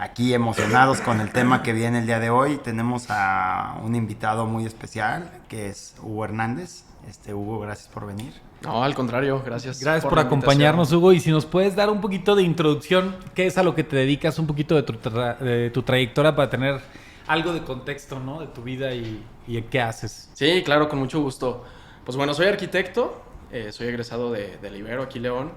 aquí emocionados con el tema que viene el día de hoy. Tenemos a un invitado muy especial que es Hugo Hernández. Hugo, gracias por venir. No, al contrario, gracias. Gracias por la acompañarnos, Hugo. Y si nos puedes dar un poquito de introducción, ¿qué es a lo que te dedicas? Un poquito de tu trayectoria para tener algo de contexto, ¿no? De tu vida y qué haces. Sí, claro, con mucho gusto. Pues bueno, soy arquitecto, soy egresado de la Ibero, aquí León,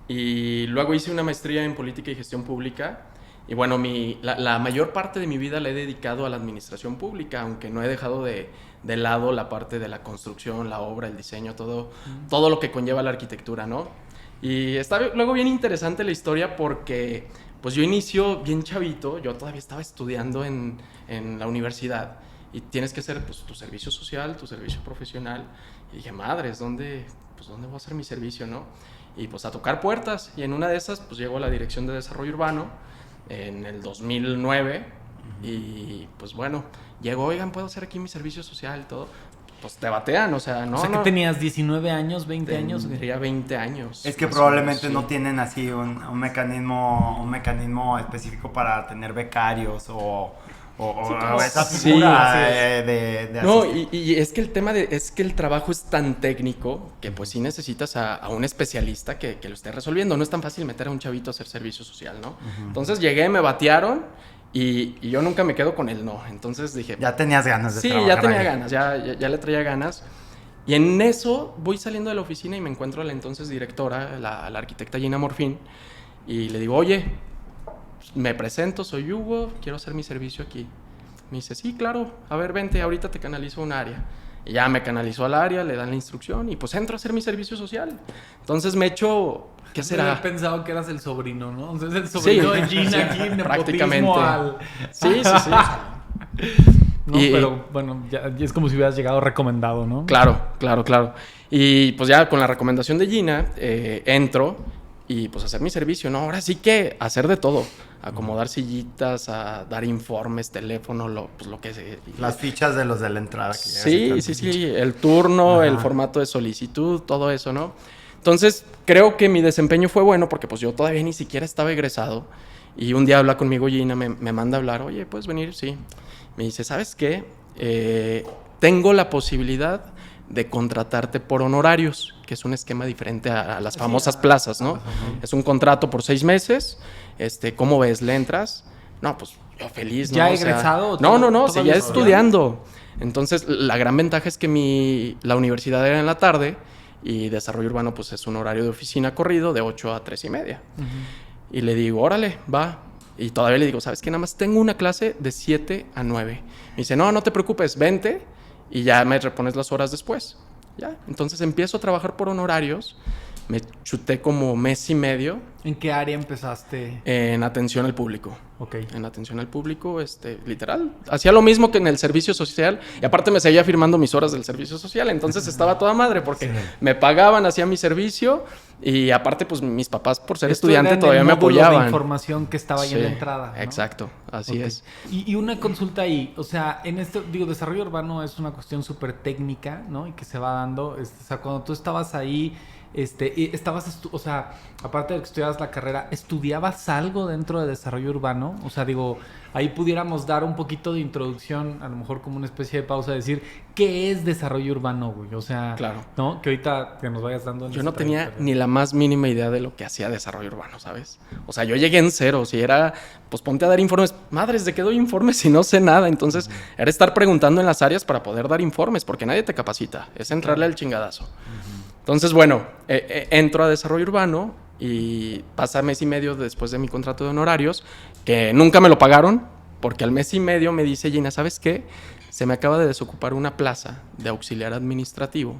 y luego hice una maestría en política y gestión pública. Y bueno, la mayor parte de mi vida la he dedicado a la administración pública, aunque no he dejado de lado la parte de la construcción, la obra, el diseño, todo lo que conlleva la arquitectura, ¿no? Y está luego bien interesante la historia porque pues yo inicio bien chavito, yo todavía estaba estudiando en la universidad y tienes que hacer pues, tu servicio social, tu servicio profesional. Y dije, madres, ¿dónde voy a hacer mi servicio, no? Y pues a tocar puertas, y en una de esas pues llego a la Dirección de Desarrollo Urbano en el 2009 y pues bueno, llego, oigan, ¿puedo hacer aquí mi servicio social y todo? Pues te batean, o sea, no. O sea, que tenías 19 años, 20 años. Tendría 20 años. Es que probablemente no tienen así un mecanismo específico para tener becarios o esa figura de no, y es que el tema es que el trabajo es tan técnico que pues sí necesitas a un especialista que lo esté resolviendo. No es tan fácil meter a un chavito a hacer servicio social, ¿no? Uh-huh. Entonces llegué, me batearon y yo nunca me quedo con el no. Entonces dije... Ya tenías ganas de trabajar. Sí, ya tenía ganas, ya le traía ganas. Y en eso voy saliendo de la oficina y me encuentro a la entonces directora, la arquitecta Gina Morfín, y le digo, oye, me presento, soy Hugo, quiero hacer mi servicio aquí. Me dice, sí, claro, a ver, vente, ahorita te canalizo a un área. Y ya me canalizó al área, le dan la instrucción y pues entro a hacer mi servicio social. Entonces me echo, ¿qué será? Había pensado que eras el sobrino, ¿no? Entonces el sobrino de Gina aquí, prácticamente. Sí. No, pero bueno, ya es como si hubieras llegado recomendado, ¿no? Claro. Y pues ya con la recomendación de Gina, entro y pues hacer mi servicio, ¿no? Ahora sí que hacer de todo. Acomodar sillitas, a dar informes, teléfono, lo que se... Las fichas de los de la entrada. Que sí. El turno, el formato de solicitud, todo eso, ¿no? Entonces, creo que mi desempeño fue bueno porque pues yo todavía ni siquiera estaba egresado. Y un día habla conmigo Gina, me manda a hablar, oye, ¿puedes venir? Sí. Me dice, ¿sabes qué? Tengo la posibilidad de contratarte por honorarios, que es un esquema diferente a las famosas plazas, ¿no? Es un contrato por 6 meses. ¿Cómo ves? ¿Le entras? No, pues yo feliz, ¿no? ¿Ya egresado? No, seguía estudiando. Entonces, la gran ventaja es que la universidad era en la tarde y desarrollo urbano, pues es un horario de oficina corrido de 8 a 3:30. Uh-huh. Y le digo, órale, va. Y todavía le digo, ¿sabes qué? Nada más tengo una clase de 7 a 9. Me dice, no te preocupes, vente y ya me repones las horas después. Ya, entonces empiezo a trabajar por honorarios. Me chuté como mes y medio. ¿En qué área empezaste? En atención al público. Ok. En atención al público, literal. Hacía lo mismo que en el servicio social. Y aparte me seguía firmando mis horas del servicio social. Entonces estaba toda madre porque me pagaban, hacía mi servicio. Y aparte, pues mis papás, por ser estudiante, todavía me apoyaban. De información que estaba ahí en la entrada, ¿no? Exacto, así es. Y una consulta ahí. O sea, en desarrollo urbano es una cuestión súper técnica, ¿no? Y que se va dando. O sea, cuando tú estabas ahí... o sea, aparte de que estudiabas la carrera, ¿estudiabas algo dentro de desarrollo urbano? O sea, ahí pudiéramos dar un poquito de introducción, a lo mejor como una especie de pausa, decir, ¿qué es desarrollo urbano, güey? O sea, claro. ¿no? Que ahorita que nos vayas dando... Yo no tenía ni la más mínima idea de lo que hacía desarrollo urbano, ¿sabes? O sea, yo llegué en cero, si era, pues ponte a dar informes. Madres, ¿de qué doy informes si no sé nada? Entonces, era estar preguntando en las áreas para poder dar informes, porque nadie te capacita, es entrarle al chingadazo. Entonces, bueno, entro a desarrollo urbano y pasa mes y medio después de mi contrato de honorarios, que nunca me lo pagaron, porque al mes y medio me dice Gina, ¿sabes qué? Se me acaba de desocupar una plaza de auxiliar administrativo.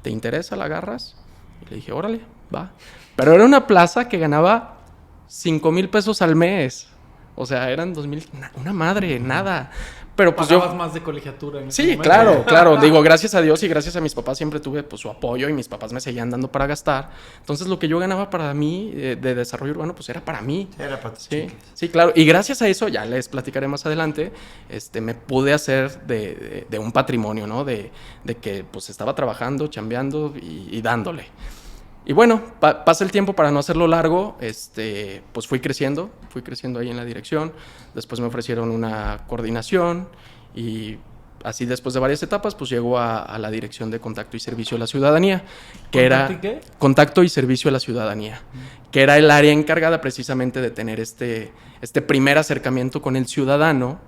¿Te interesa? ¿La agarras? Y le dije, órale, va. Pero era una plaza que ganaba 5,000 pesos al mes. O sea, eran 2,000, una madre, nada. Pero pues ¿pagabas más de colegiatura en ese sí, momento? claro. Digo, gracias a Dios y gracias a mis papás siempre tuve pues su apoyo y mis papás me seguían dando para gastar. Entonces, lo que yo ganaba para mí de desarrollo urbano, pues era para mí. Era para tus sí, chiques. sí, claro. Y gracias a eso, ya les platicaré más adelante, me pude hacer de un patrimonio, ¿no? De que pues estaba trabajando, chambeando y dándole. Y bueno, pasa el tiempo, para no hacerlo largo, pues fui creciendo ahí en la dirección. Después me ofrecieron una coordinación y así después de varias etapas, pues llego a la dirección de Contacto y Servicio a la Ciudadanía, que era ¿Qué? Contacto y Servicio a la Ciudadanía, que era el área encargada precisamente de tener este primer acercamiento con el ciudadano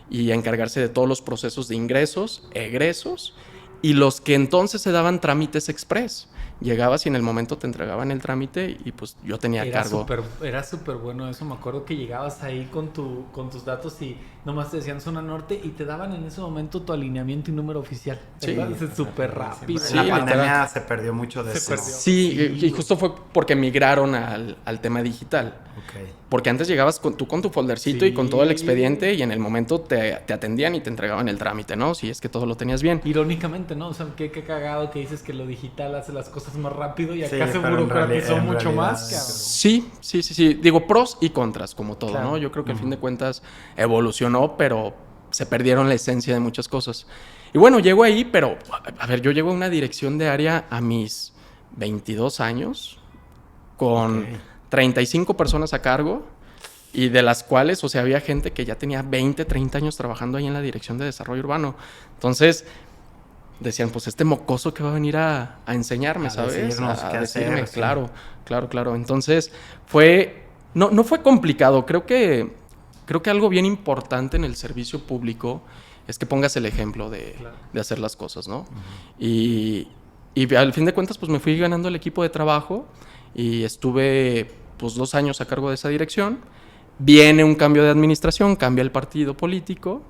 y encargarse de todos los procesos de ingresos, egresos y los que entonces se daban trámites express. Llegabas y en el momento te entregaban el trámite y pues yo tenía cargo. Era súper bueno eso. Me acuerdo que llegabas ahí con tus datos y nomás te decían zona norte y te daban en ese momento tu alineamiento y número oficial. Sí. Es súper rápido. En la pandemia se perdió mucho de eso. Sí, y justo fue porque migraron al tema digital. Okay. Porque antes llegabas con tu foldercito y con todo el expediente y en el momento te atendían y te entregaban el trámite, ¿no? Si es que todo lo tenías bien. Irónicamente, ¿no? O sea, qué cagado que dices que lo digital hace las cosas más rápido y acá Sí, se pero burocratizó mucho más, cabrón. Sí. Digo, pros y contras, como todo, Claro. ¿no? Yo creo que al fin de cuentas evolucionó, pero se perdieron la esencia de muchas cosas. Y bueno, llego ahí, pero, a ver, yo llego a una dirección de área a mis 22 años con 35 personas a cargo y de las cuales, o sea, había gente que ya tenía 20, 30 años trabajando ahí en la Dirección de Desarrollo Urbano. Entonces, decían, pues este mocoso que va a venir a enseñarme, ¿sabes? Decirnos a qué decirme, hacer, sí. Claro. Entonces, no fue complicado. Creo que algo bien importante en el servicio público es que pongas el ejemplo de hacer las cosas, ¿no? Y al fin de cuentas, pues me fui ganando el equipo de trabajo y estuve, pues, 2 años a cargo de esa dirección. Viene un cambio de administración, cambia el partido político.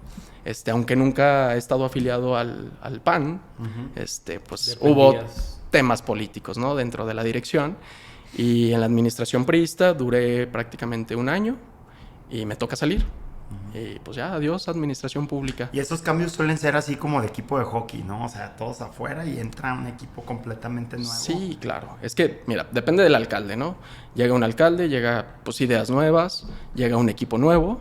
Aunque nunca he estado afiliado al PAN, pues hubo temas políticos, ¿no? Dentro de la dirección. Y en la administración priista duré prácticamente 1 año y me toca salir. Y pues ya, adiós, administración pública. Y esos cambios suelen ser así como de equipo de hockey, ¿no? O sea, todos afuera y entra un equipo completamente nuevo. Sí, claro. Es que, mira, depende del alcalde, ¿no? Llega un alcalde, llega pues ideas nuevas, llega un equipo nuevo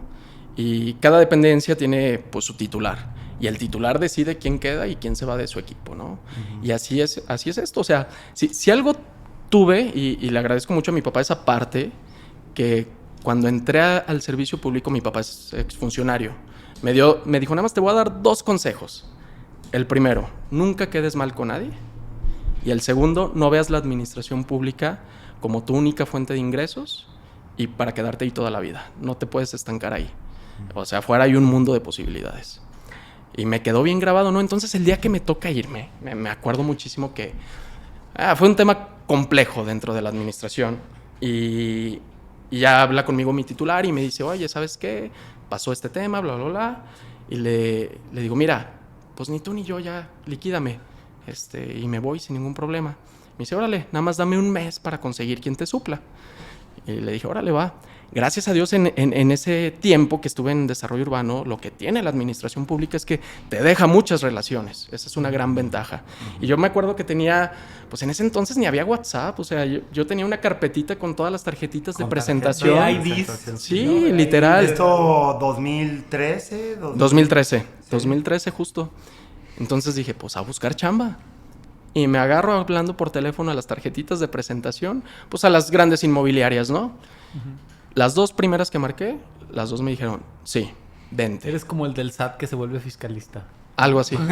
y cada dependencia tiene pues su titular. Y el titular decide quién queda y quién se va de su equipo, ¿no? Y así es esto. O sea, si algo tuve, y le agradezco mucho a mi papá esa parte, que cuando entré al servicio público, mi papá es exfuncionario. Me dijo, nada más te voy a dar 2 consejos. El primero, nunca quedes mal con nadie. Y el segundo, no veas la administración pública como tu única fuente de ingresos y para quedarte ahí toda la vida. No te puedes estancar ahí. O sea, afuera hay un mundo de posibilidades. Y me quedó bien grabado, ¿no? Entonces, el día que me toca irme, me acuerdo muchísimo que fue un tema complejo dentro de la administración. Y ya habla conmigo mi titular y me dice, oye, ¿sabes qué? Pasó este tema, bla, bla, bla. Y le digo, mira, pues ni tú ni yo, ya liquídame. Y me voy sin ningún problema. Me dice, órale, nada más dame 1 mes para conseguir quien te supla. Y le dije, órale, va. Gracias a Dios, en ese tiempo que estuve en desarrollo urbano, lo que tiene la administración pública es que te deja muchas relaciones. Esa es una gran ventaja. Y yo me acuerdo que tenía, pues en ese entonces ni había WhatsApp. O sea, yo tenía una carpetita con todas las tarjetitas de presentación. Sí, literal. ¿Esto 2013? 2013 justo. Entonces dije, pues a buscar chamba. Y me agarro hablando por teléfono a las tarjetitas de presentación, pues a las grandes inmobiliarias, ¿no? Las 2 primeras que marqué, las 2 me dijeron, sí, vente. Eres como el del SAT que se vuelve fiscalista. Algo así. ¿No?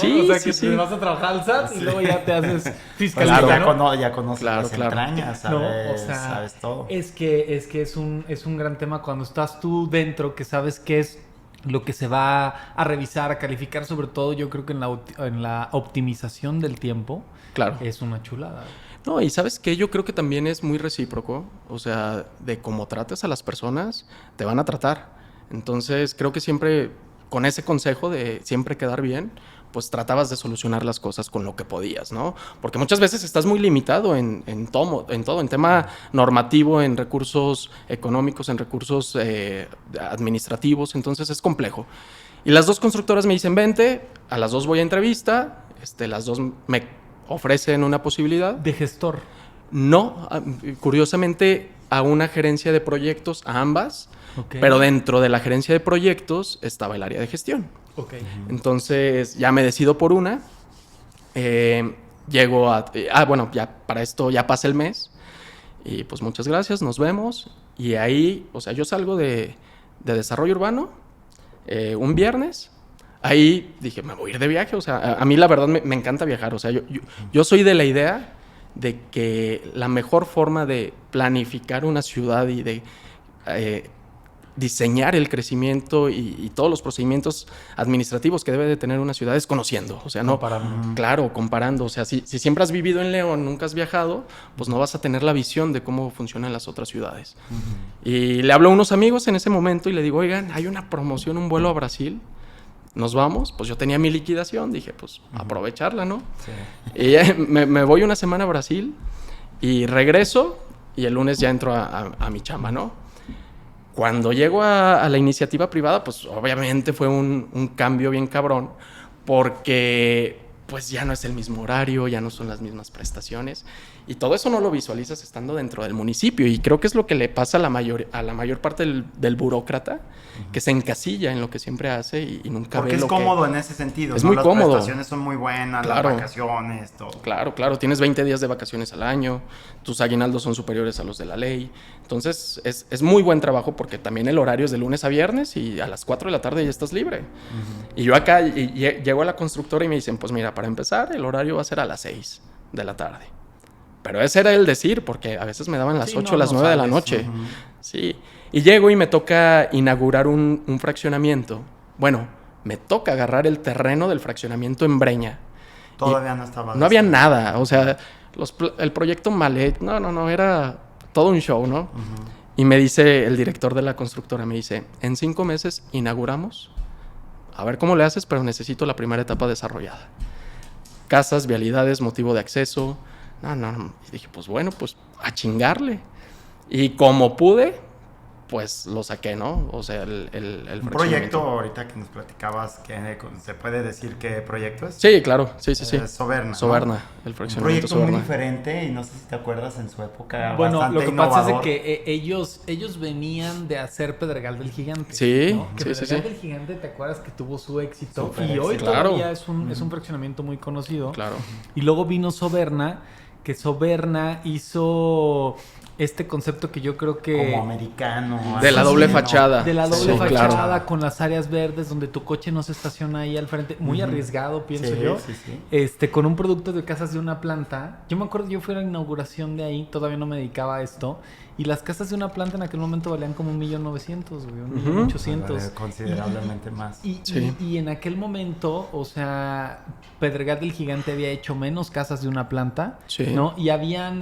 Sí, o sea, que sí. te vas a trabajar al SAT y luego ya te haces fiscalista, Claro, ¿no? ya conoces las entrañas, sabes, No, o sea, sabes todo. Es que es un gran tema cuando estás tú dentro, que sabes qué es lo que se va a revisar, a calificar, sobre todo yo creo que en la optimización del tiempo. Claro. Es una chulada. No, y ¿sabes qué? Yo creo que también es muy recíproco. O sea, de cómo trates a las personas, te van a tratar. Entonces, creo que siempre, con ese consejo de siempre quedar bien, pues tratabas de solucionar las cosas con lo que podías, ¿no? Porque muchas veces estás muy limitado en todo, en tema normativo, en recursos económicos, en recursos administrativos, entonces es complejo. Y las 2 constructoras me dicen, vente, a las 2 voy a entrevista, las 2 me ofrecen una posibilidad. ¿De gestor? No, curiosamente a una gerencia de proyectos, a ambas, Okay. Pero dentro de la gerencia de proyectos estaba el área de gestión. Okay. Entonces ya me decido por una. llego a... bueno, ya para esto ya pasa el mes. Y pues muchas gracias, nos vemos. Y ahí, o sea, yo salgo de desarrollo urbano un viernes. Ahí dije, me voy a ir de viaje. O sea, a mí la verdad me encanta viajar. O sea, yo soy de la idea de que la mejor forma de planificar una ciudad y de diseñar el crecimiento y todos los procedimientos administrativos que debe de tener una ciudad es conociendo. O sea, no... Comparando. Claro, comparando. O sea, si siempre has vivido en León, nunca has viajado, pues no vas a tener la visión de cómo funcionan las otras ciudades. Y le hablo a unos amigos en ese momento y le digo, oigan, hay una promoción, un vuelo a Brasil. ¿Nos vamos? Pues yo tenía mi liquidación. Dije, pues aprovecharla, ¿no? Sí. Y me voy una semana a Brasil y regreso y el lunes ya entro a mi chamba, ¿no? Cuando llego a la iniciativa privada, pues obviamente fue un cambio bien cabrón, porque pues ya no es el mismo horario, ya no son las mismas prestaciones, y todo eso no lo visualizas estando dentro del municipio, y creo que es lo que le pasa a la mayor parte del burócrata, que se encasilla en lo que siempre hace y nunca porque ve lo que... Porque es cómodo en ese sentido, es ¿no? muy Las cómodo. Las prestaciones son muy buenas, claro. Las vacaciones, todo. Claro, tienes 20 días de vacaciones al año, tus aguinaldos son superiores a los de la ley, entonces es muy buen trabajo porque también el horario es de lunes a viernes y a las 4 de la tarde ya estás libre. Y yo acá llego a la constructora y me dicen, pues mira, para empezar el horario va a ser a las 6 de la tarde. Pero ese era el decir, porque a veces me daban las 8 o las 9 de la noche. Sí, y llego y me toca inaugurar un fraccionamiento. Bueno, me toca agarrar el terreno del fraccionamiento en Breña. Todavía no estaba... No había nada, o sea, el proyecto mal hecho, no, era todo un show, ¿no? Y me dice el director de la constructora, me dice, en 5 meses inauguramos, a ver cómo le haces, pero necesito la primera etapa desarrollada. Casas, vialidades, motivo de acceso. No. Y dije, pues bueno, pues a chingarle. Y como pude, pues lo saqué, ¿no? O sea, el un proyecto, ahorita que nos platicabas, que ¿se puede decir qué proyecto es? Sí, claro, sí. Soberna. Soberna, ¿no? El fraccionamiento un proyecto Soberna. Muy diferente, y no sé si te acuerdas en su época. Bueno, bastante lo que innovador. pasa es que ellos venían de hacer Pedregal del Gigante. Sí, ¿no? Que sí. Pedregal del Gigante, ¿te acuerdas que tuvo su éxito? Super y hoy éxito. todavía es un fraccionamiento muy conocido. Claro. Y luego vino Soberna, que Soberna hizo este concepto que yo creo que... Como americano. De la doble fachada. De la doble fachada, claro. con las áreas verdes donde tu coche no se estaciona ahí al frente. Muy arriesgado, pienso yo. Sí. Con un producto de casas de una planta. Yo me acuerdo, yo fui a la inauguración de ahí, todavía no me dedicaba a esto. Y las casas de una planta en aquel momento valían como 1,900,000, güey, 1,800,000. Considerablemente más. Y en aquel momento, o sea, Pedregal del Gigante había hecho menos casas de una planta, ¿no? Y habían,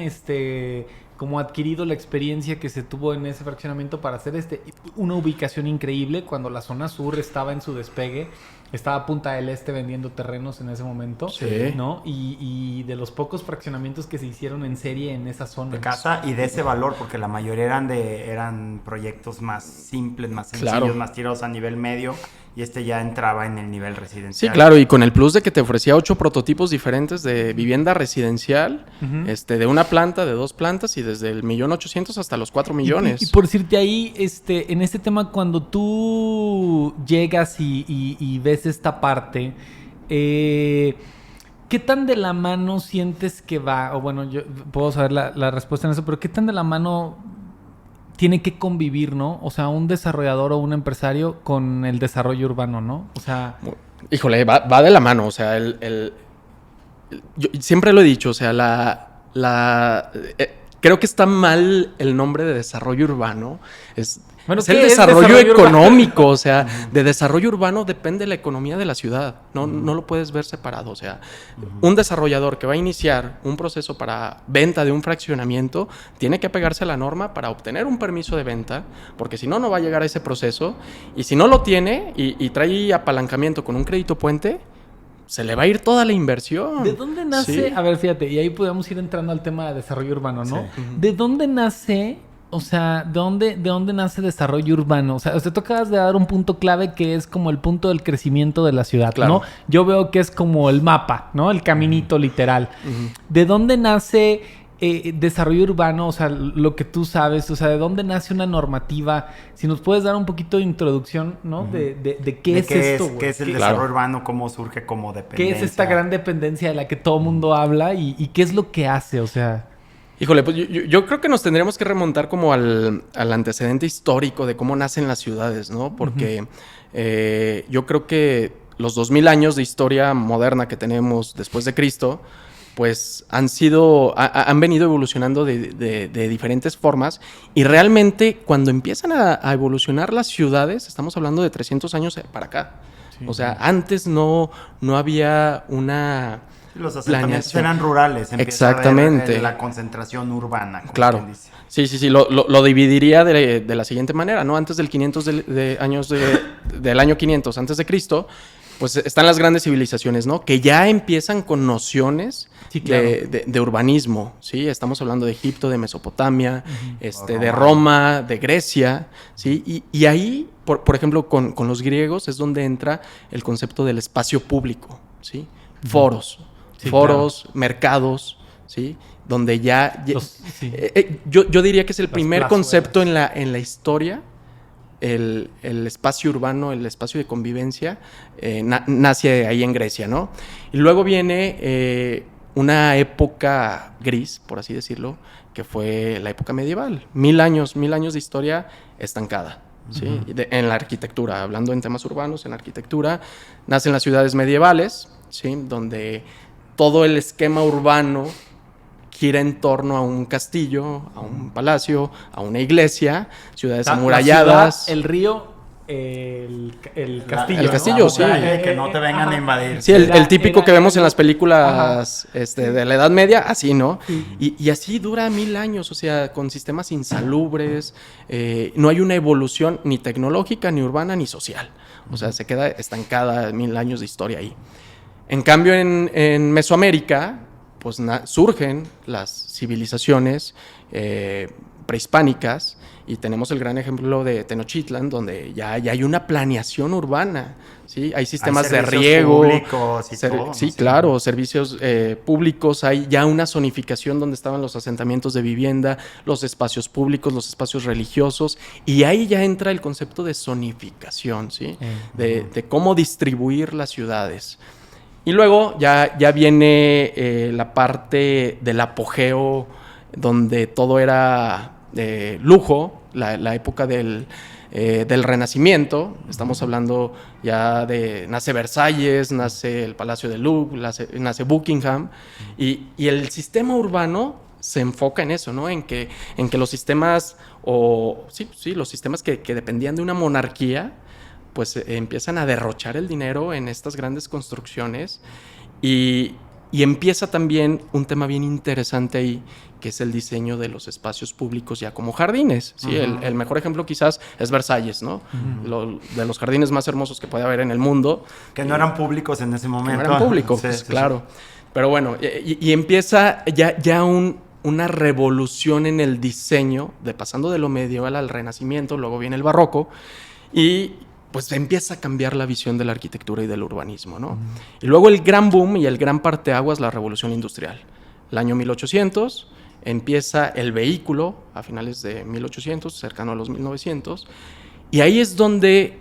como adquirido la experiencia que se tuvo en ese fraccionamiento para hacer una ubicación increíble cuando la zona sur estaba en su despegue. Estaba Punta del Este vendiendo terrenos en ese momento, ¿no? Y de los pocos fraccionamientos que se hicieron en serie en esa zona. De casa y de ese valor, porque la mayoría eran proyectos más simples, más sencillos, claro. más tirados a nivel medio. Y ya entraba en el nivel residencial. Sí, claro, y con el plus de que te ofrecía 8 prototipos diferentes de vivienda residencial, de una planta, de 2 plantas, y desde el 1,800,000 hasta los 4 millones. Y por decirte ahí, en este tema, cuando tú llegas y ves esta parte, ¿qué tan de la mano sientes que va? O bueno, yo puedo saber la respuesta en eso, pero ¿qué tan de la mano tiene que convivir, ¿no? O sea, un desarrollador o un empresario con el desarrollo urbano, ¿no? O sea... Híjole, va de la mano. O sea, yo siempre lo he dicho, o sea, creo que está mal el nombre de desarrollo urbano. Bueno, es el desarrollo económico, o sea, de desarrollo urbano depende la economía de la ciudad, no lo puedes ver separado, o sea, un desarrollador que va a iniciar un proceso para venta de un fraccionamiento tiene que apegarse a la norma para obtener un permiso de venta, porque si no, no va a llegar a ese proceso, y si no lo tiene y trae apalancamiento con un crédito puente, se le va a ir toda la inversión. ¿De dónde nace? Sí. A ver, fíjate, y ahí podemos ir entrando al tema de desarrollo urbano, ¿no? Sí. ¿De dónde nace... O sea, ¿de dónde nace desarrollo urbano? O sea, usted acabas de dar un punto clave que es como el punto del crecimiento de la ciudad, claro. ¿no? Yo veo que es como el mapa, ¿no? El caminito literal. ¿De dónde nace desarrollo urbano, o sea, lo que tú sabes, o sea, ¿de dónde nace una normativa? Si nos puedes dar un poquito de introducción, ¿no? Ujú. De qué es esto, güey. ¿Qué es el Claro. desarrollo urbano? ¿Cómo surge como dependencia? ¿Qué es esta gran dependencia de la que todo mundo habla y qué es lo que hace? O sea... Híjole, pues yo creo que nos tendríamos que remontar como al antecedente histórico de cómo nacen las ciudades, ¿no? Porque yo creo que los 2000 años de historia moderna que tenemos después de Cristo, pues han venido evolucionando de diferentes formas, y realmente cuando empiezan a evolucionar las ciudades, estamos hablando de 300 años para acá. Sí. O sea, antes no había una... Los asentamientos planeación. eran rurales. Empieza Exactamente. a haber, la concentración urbana. Como Claro. quien dice. Sí. Lo dividiría de la siguiente manera, ¿no? Antes del 500 del año 500 antes de Cristo, pues están las grandes civilizaciones, ¿no? Que ya empiezan con nociones Sí, claro. de urbanismo, ¿sí? Estamos hablando de Egipto, de Mesopotamia, de Roma. Roma, de Grecia, ¿sí? Y ahí, por ejemplo, con los griegos es donde entra el concepto del espacio público, ¿sí? Foros, Sí, mercados, ¿sí? Donde Sí. yo diría que es el Las primer plazuelas. concepto en la historia, el espacio urbano, el espacio de convivencia, nace ahí en Grecia, ¿no? Y luego viene una época gris, por así decirlo, que fue la época medieval. 1000 años de historia estancada, ¿sí? Ujú. En la arquitectura, hablando en temas urbanos, en la arquitectura, nacen las ciudades medievales, ¿sí? Donde todo el esquema urbano gira en torno a un castillo, a un palacio, a una iglesia, ciudades amuralladas. La ciudad, el río, el castillo. el ¿no? castillo, sí. Que no te vengan a invadir. Sí, el típico era que vemos en algo- las películas de la Edad Media, así, ¿no? Sí. Y así dura 1000 años, o sea, con sistemas insalubres, no hay una evolución ni tecnológica, ni urbana, ni social. O sea, se queda estancada 1000 años de historia ahí. En cambio, en Mesoamérica, pues surgen las civilizaciones prehispánicas, y tenemos el gran ejemplo de Tenochtitlan, donde ya hay una planeación urbana, ¿sí? Hay sistemas de servicios riego, públicos y todo, sí, ¿no? claro, servicios públicos, hay ya una zonificación donde estaban los asentamientos de vivienda, los espacios públicos, los espacios religiosos, y ahí ya entra el concepto de zonificación, ¿sí? De cómo distribuir las ciudades. Y luego ya viene la parte del apogeo, donde todo era lujo, la época del Renacimiento. Estamos hablando ya nace Versalles, nace el Palacio de Louvre, nace Buckingham, y el sistema urbano se enfoca en eso, ¿no? En que los sistemas, los sistemas que dependían de una monarquía, pues empiezan a derrochar el dinero en estas grandes construcciones, y empieza también un tema bien interesante ahí, que es el diseño de los espacios públicos ya como jardines, ¿sí? Uh-huh. El mejor ejemplo quizás es Versalles, ¿no? De los jardines más hermosos que puede haber en el mundo. Que no eran públicos en ese momento. No eran públicos, Sí, pues, sí, claro. Pero bueno, y empieza ya una revolución en el diseño, pasando de lo medieval al Renacimiento, luego viene el Barroco, y pues empieza a cambiar la visión de la arquitectura y del urbanismo, ¿no? Y luego el gran boom y el gran parteaguas, la revolución industrial. El año 1800 empieza el vehículo, a finales de 1800, cercano a los 1900, y ahí es donde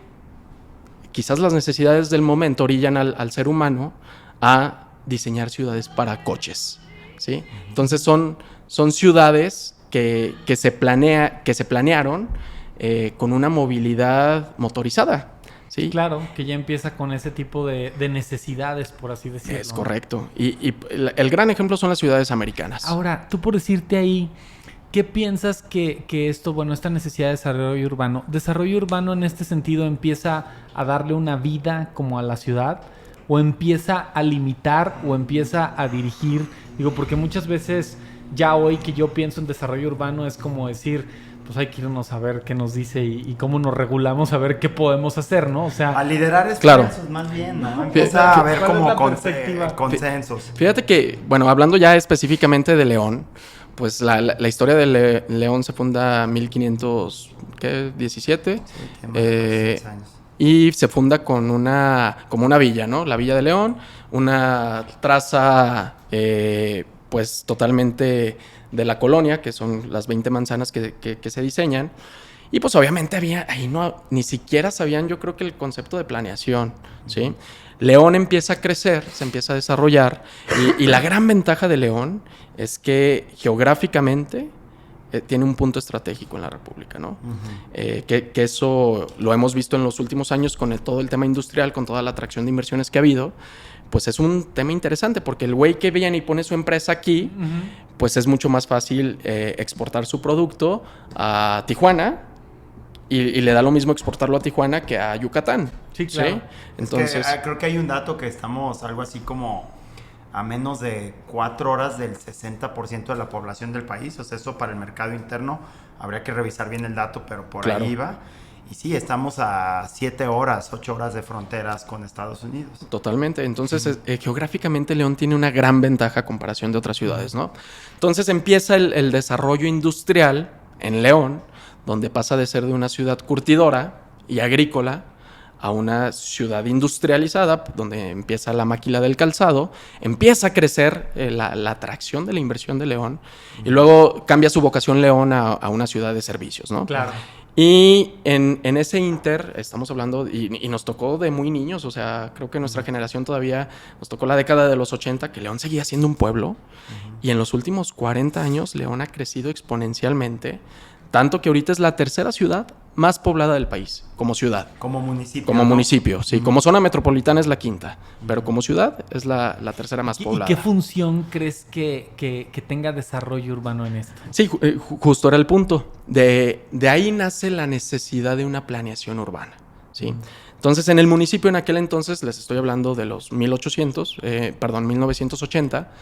quizás las necesidades del momento orillan al ser humano a diseñar ciudades para coches, ¿sí? Entonces son ciudades que se planearon con una movilidad motorizada, ¿sí? Claro, que ya empieza con ese tipo de necesidades, por así decirlo. Es correcto. Y el gran ejemplo son las ciudades americanas. Ahora, tú por decirte ahí, ¿qué piensas que esto, bueno, esta necesidad de desarrollo urbano en este sentido empieza a darle una vida como a la ciudad, o empieza a limitar, o empieza a dirigir? Digo, porque muchas veces ya hoy que yo pienso en desarrollo urbano es como decir, pues hay que irnos a ver qué nos dice y cómo nos regulamos, a ver qué podemos hacer, ¿no? O sea, A liderar Claro. esfuerzos, más bien, ¿no? Empieza a haber ¿cuál es como la perspectiva? consensos. Fíjate que, bueno, hablando ya específicamente de León, pues la historia de León se funda en 1517. Tiene más de 6 años. Y se funda como una villa, ¿no? La Villa de León, una traza pues totalmente de la colonia, que son las 20 manzanas que se diseñan. Y pues obviamente ahí ni siquiera sabían, yo creo, que el concepto de planeación, ¿sí? León empieza a crecer, se empieza a desarrollar, y la gran ventaja de León es que geográficamente tiene un punto estratégico en la República, ¿no? Que eso lo hemos visto en los últimos años con todo el tema industrial, con toda la atracción de inversiones que ha habido. Pues es un tema interesante, porque el güey que viene y pone su empresa aquí, pues es mucho más fácil exportar su producto a Tijuana, y le da lo mismo exportarlo a Tijuana que a Yucatán. Sí, claro. ¿Sí? Entonces, creo que hay un dato que estamos algo así como a menos de 4 horas del 60% de la población del país. O sea, eso para el mercado interno habría que revisar bien el dato, pero por ahí va. Y sí, estamos a 7 horas, 8 horas de fronteras con Estados Unidos. Totalmente. Entonces, geográficamente León tiene una gran ventaja a comparación de otras ciudades, ¿no? Entonces empieza el desarrollo industrial en León, donde pasa de ser de una ciudad curtidora y agrícola a una ciudad industrializada, donde empieza la máquina del calzado, empieza a crecer la atracción de la inversión de León, y luego cambia su vocación León a una ciudad de servicios, ¿no? Claro. Y en ese inter, estamos hablando, y nos tocó de muy niños, o sea, creo que nuestra generación todavía nos tocó la década de los 80, que León seguía siendo un pueblo, y en los últimos 40 años León ha crecido exponencialmente, tanto que ahorita es la tercera ciudad más poblada del país, como ciudad. Como municipio. Como municipio, sí. Como zona metropolitana es la quinta, pero como ciudad es la tercera más poblada. ¿Y qué función crees que tenga desarrollo urbano en esto? Sí, justo era el punto. De ahí nace la necesidad de una planeación urbana, ¿sí? Entonces, en el municipio en aquel entonces, les estoy hablando de los 1980,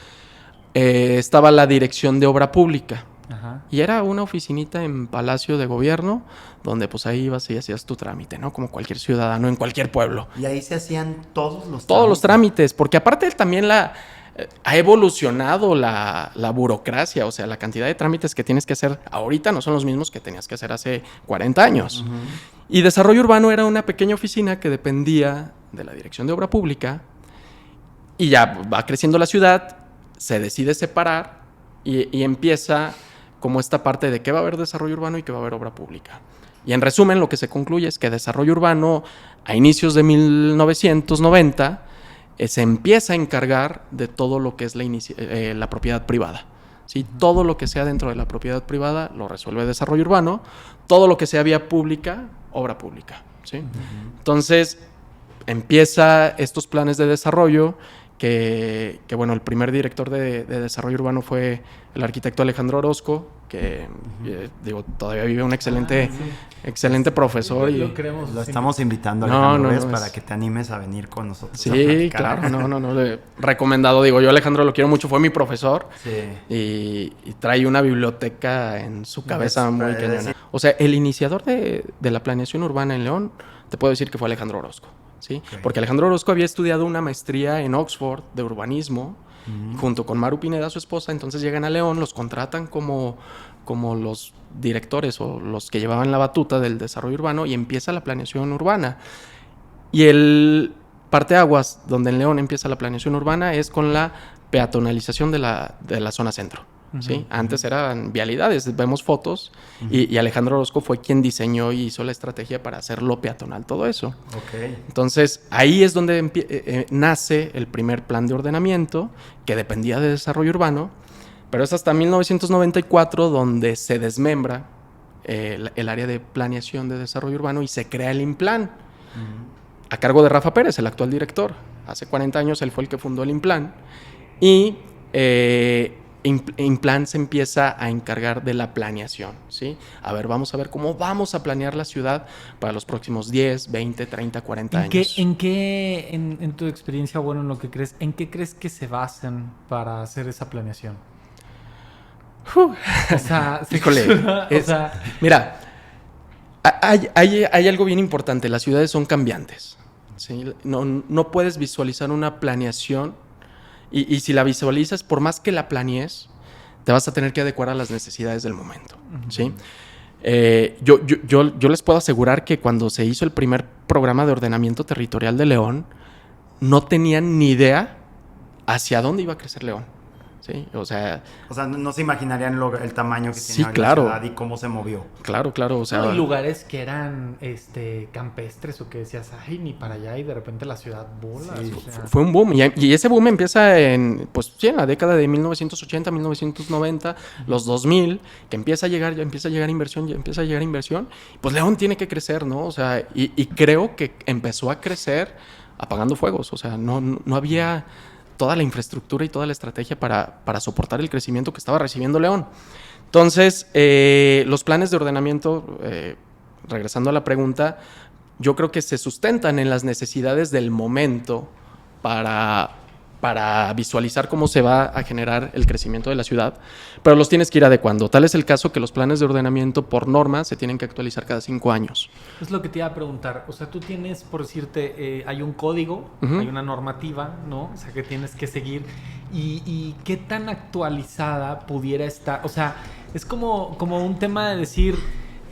estaba la Dirección de Obra Pública. Ajá. Y era una oficinita en Palacio de Gobierno, donde pues ahí ibas y hacías tu trámite, ¿no? Como cualquier ciudadano en cualquier pueblo. Y ahí se hacían todos los trámites, porque aparte también ha evolucionado la burocracia, o sea, la cantidad de trámites que tienes que hacer ahorita no son los mismos que tenías que hacer hace 40 años. Y Desarrollo Urbano era una pequeña oficina que dependía de la Dirección de Obra Pública, y ya va creciendo la ciudad, se decide separar y empieza como esta parte de que va a haber desarrollo urbano y que va a haber obra pública. Y en resumen, lo que se concluye es que desarrollo urbano, a inicios de 1990, se empieza a encargar de todo lo que es la propiedad privada. ¿Sí? Todo lo que sea dentro de la propiedad privada lo resuelve desarrollo urbano, todo lo que sea vía pública, obra pública. ¿Sí? Entonces, empieza estos planes de desarrollo que bueno, el primer director de desarrollo urbano fue el arquitecto Alejandro Orozco, que todavía vive un excelente profesor. Lo queremos. Lo estamos invitando, Alejandro, para que te animes a venir con nosotros. Sí, claro, recomendado. Yo Alejandro lo quiero mucho, fue mi profesor. Sí. Y trae una biblioteca en su cabeza muy cañona. Sí. O sea, el iniciador de la planeación urbana en León, te puedo decir que fue Alejandro Orozco. ¿Sí? Okay. Porque Alejandro Orozco había estudiado una maestría en Oxford de urbanismo, junto con Maru Pineda, su esposa. Entonces llegan a León, los contratan como los directores o los que llevaban la batuta del desarrollo urbano, y empieza la planeación urbana. Y el parteaguas donde en León empieza la planeación urbana es con la peatonalización de la zona centro. ¿Sí? Antes eran vialidades, vemos fotos, y Alejandro Orozco fue quien diseñó y hizo la estrategia para hacerlo peatonal, todo eso. Okay. Entonces, ahí es donde nace el primer plan de ordenamiento, que dependía de desarrollo urbano, pero es hasta 1994 donde se desmembra el área de planeación de desarrollo urbano y se crea el INPLAN, a cargo de Rafa Pérez, el actual director. Hace 40 años él fue el que fundó el INPLAN, y INPLAN se empieza a encargar de la planeación, ¿sí? Vamos a ver cómo vamos a planear la ciudad para los próximos 10, 20, 30, 40 años. En tu experiencia, bueno, en lo que crees, ¿en qué crees que se basan para hacer esa planeación? O sea, híjole, mira, hay algo bien importante. Las ciudades son cambiantes, ¿sí? No puedes visualizar una planeación. Y si la visualizas, por más que la planees, te vas a tener que adecuar a las necesidades del momento, ¿sí? Yo les puedo asegurar que cuando se hizo el primer programa de ordenamiento territorial de León, no tenían ni idea hacia dónde iba a crecer León. ¿sí? O sea, no se imaginarían el tamaño que sí, tiene hoy claro. la ciudad y cómo se movió. Claro, o sea... No, hay lugares que eran campestres o que decías, ay, ni para allá, y de repente la ciudad bola. Sí, o sea... Fue un boom, y ese boom empieza en la década de 1980, 1990, los 2000, que empieza a llegar inversión, pues León tiene que crecer, ¿no? O sea, y creo que empezó a crecer apagando fuegos, o sea, no había toda la infraestructura y toda la estrategia para soportar el crecimiento que estaba recibiendo León. Entonces, los planes de ordenamiento, regresando a la pregunta, yo creo que se sustentan en las necesidades del momento para visualizar cómo se va a generar el crecimiento de la ciudad, pero los tienes que ir adecuando. Tal es el caso que los planes de ordenamiento por norma se tienen que actualizar cada 5 años. Es lo que te iba a preguntar. O sea, tú tienes, por decirte, hay un código, hay una normativa, ¿no? O sea, que tienes que seguir. ¿Y qué tan actualizada pudiera estar? O sea, es como un tema de decir...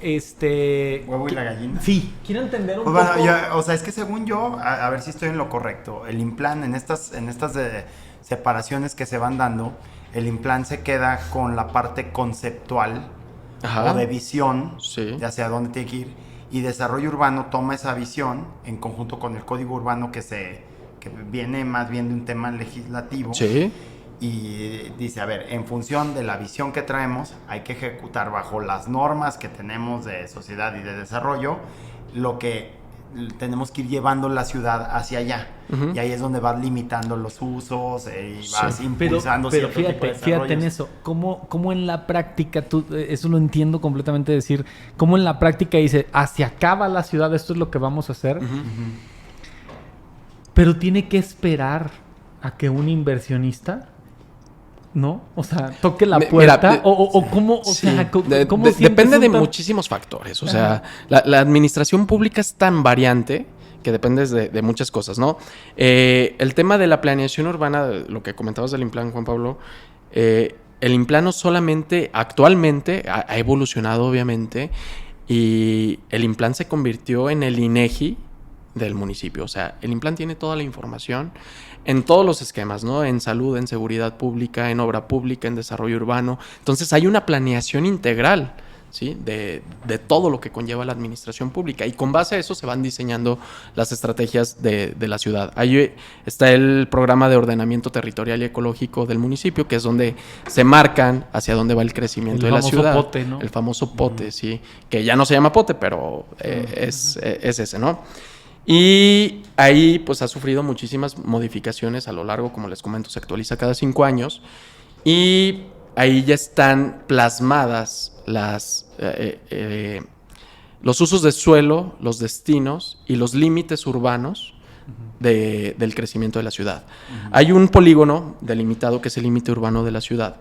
¿Huevo y la gallina? Sí, quiero entender un poco. Bueno, es que según yo, a ver si estoy en lo correcto, el Implan en estas separaciones que se van dando, el Implan se queda con la parte conceptual o de visión de hacia dónde tiene que ir, y desarrollo urbano toma esa visión en conjunto con el código urbano que viene más bien de un tema legislativo. Sí. Y dice, a ver, en función de la visión que traemos, hay que ejecutar bajo las normas que tenemos de sociedad y de desarrollo lo que tenemos que ir llevando la ciudad hacia allá. Y ahí es donde vas limitando los usos y vas impulsando pero fíjate en eso. ¿Cómo en la práctica, eso lo entiendo completamente, decir, cómo en la práctica dice, hacia acá va la ciudad, esto es lo que vamos a hacer? Pero tiene que esperar a que un inversionista... ¿no? O sea, toque la puerta. Mira, o cómo, ¿cómo depende de muchísimos factores. O sea, la administración pública es tan variante que depende de muchas cosas, ¿no? El tema de la planeación urbana, lo que comentabas del Implan, Juan Pablo, el Implan no solamente actualmente ha evolucionado, obviamente, y el Implan se convirtió en el INEGI del municipio. O sea, el Implan tiene toda la información en todos los esquemas, ¿no? En salud, en seguridad pública, en obra pública, en desarrollo urbano. Entonces hay una planeación integral, ¿sí? De todo lo que conlleva la administración pública, y con base a eso se van diseñando las estrategias de la ciudad. Ahí está el programa de ordenamiento territorial y ecológico del municipio, que es donde se marcan hacia dónde va el crecimiento de la ciudad. Pote, ¿no? El famoso pote, sí, que ya no se llama pote, pero es ese, ¿no? Y ahí pues ha sufrido muchísimas modificaciones a lo largo, como les comento, se actualiza cada 5 años, y ahí ya están plasmadas los usos de suelo, los destinos y los límites urbanos del crecimiento de la ciudad. Hay un polígono delimitado que es el límite urbano de la ciudad,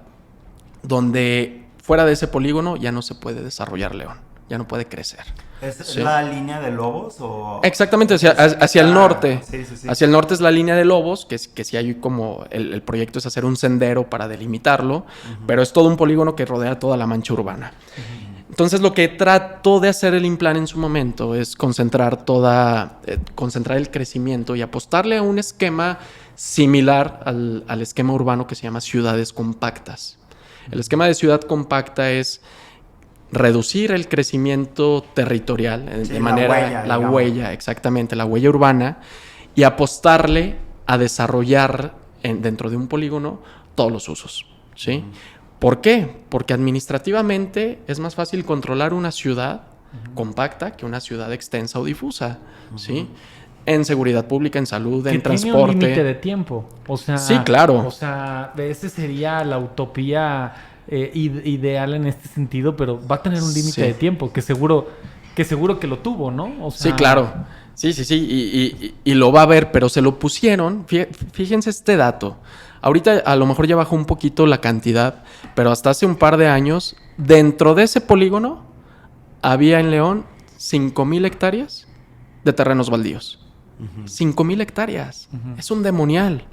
donde fuera de ese polígono ya no se puede desarrollar León, ya no puede crecer. ¿Es la línea de Lobos? ¿O? Exactamente, hacia el norte. Sí. Hacia el norte es la línea de Lobos, que sí hay como... El proyecto es hacer un sendero para delimitarlo, pero es todo un polígono que rodea toda la mancha urbana. Entonces, lo que trató de hacer el Implan en su momento es concentrar el crecimiento y apostarle a un esquema similar al esquema urbano que se llama ciudades compactas. El esquema de ciudad compacta es reducir el crecimiento territorial de manera la huella, exactamente, la huella urbana, y apostarle a desarrollar dentro de un polígono todos los usos, ¿sí? ¿Por qué? Porque administrativamente es más fácil controlar una ciudad compacta que una ciudad extensa o difusa, ¿sí? En seguridad pública, en salud, en transporte. Tiene un límite de tiempo. O sea, sí, claro. O sea, ese sería la utopía ideal en este sentido, pero va a tener un límite de tiempo que seguro que lo tuvo, ¿no? O sea... Sí, claro. Sí. Y lo va a ver, pero se lo pusieron. Fíjense este dato. Ahorita a lo mejor ya bajó un poquito la cantidad, pero hasta hace un par de años, dentro de ese polígono, había en León 5,000 hectáreas de terrenos baldíos. 5,000 hectáreas. Es un demonial.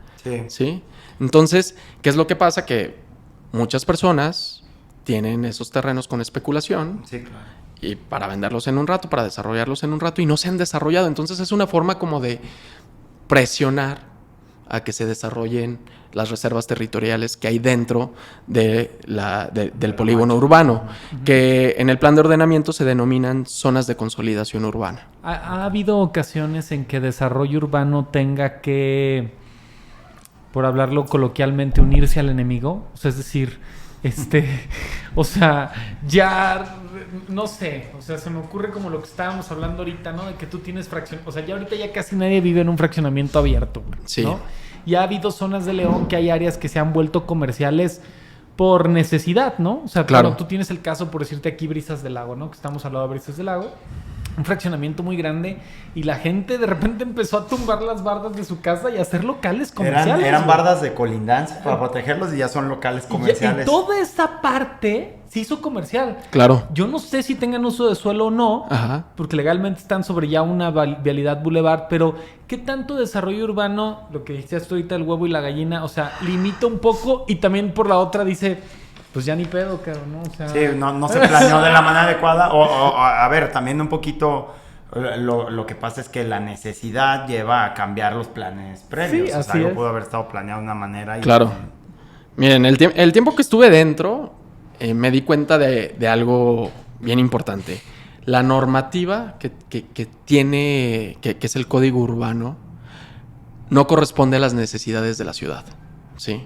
Sí. Entonces, ¿qué es lo que pasa? Que muchas personas tienen esos terrenos con especulación. Sí, claro. Y para venderlos en un rato, para desarrollarlos en un rato, y no se han desarrollado. Entonces es una forma como de presionar a que se desarrollen las reservas territoriales que hay dentro del polígono urbano, que en el plan de ordenamiento se denominan zonas de consolidación urbana. ¿Ha habido ocasiones en que desarrollo urbano tenga que, por hablarlo coloquialmente, unirse al enemigo? O sea, es decir, o sea, ya, no sé, o sea, se me ocurre como lo que estábamos hablando ahorita, ¿no? De que tú tienes o sea, ya ahorita ya casi nadie vive en un fraccionamiento abierto, ¿no? Sí. Y ha habido zonas de León que hay áreas que se han vuelto comerciales por necesidad, ¿no? O sea, claro. Tú tienes el caso, por decirte aquí, Brisas del Lago, ¿no? Que estamos al lado de Brisas del Lago. Un fraccionamiento muy grande y la gente de repente empezó a tumbar las bardas de su casa y a hacer locales comerciales. Eran bardas de colindancia para protegerlos y ya son locales comerciales. Y toda esta parte se hizo comercial. Claro. Yo no sé si tengan uso de suelo o no, Ajá. porque legalmente están sobre ya una vialidad boulevard, pero ¿qué tanto desarrollo urbano, lo que dijiste ahorita, el huevo y la gallina, o sea, limita un poco y también por la otra dice... Pues ya ni pedo, cabrón, ¿no? O sea... Sí, no se planeó de la manera adecuada. A ver, también un poquito lo que pasa es que la necesidad lleva a cambiar los planes previos. Sí, o sea, algo es. pudo haber estado planeado de una manera. Claro. Miren, el tiempo que estuve dentro, me di cuenta de algo bien importante. La normativa que tiene, que es el código urbano, no corresponde a las necesidades de la ciudad, ¿sí?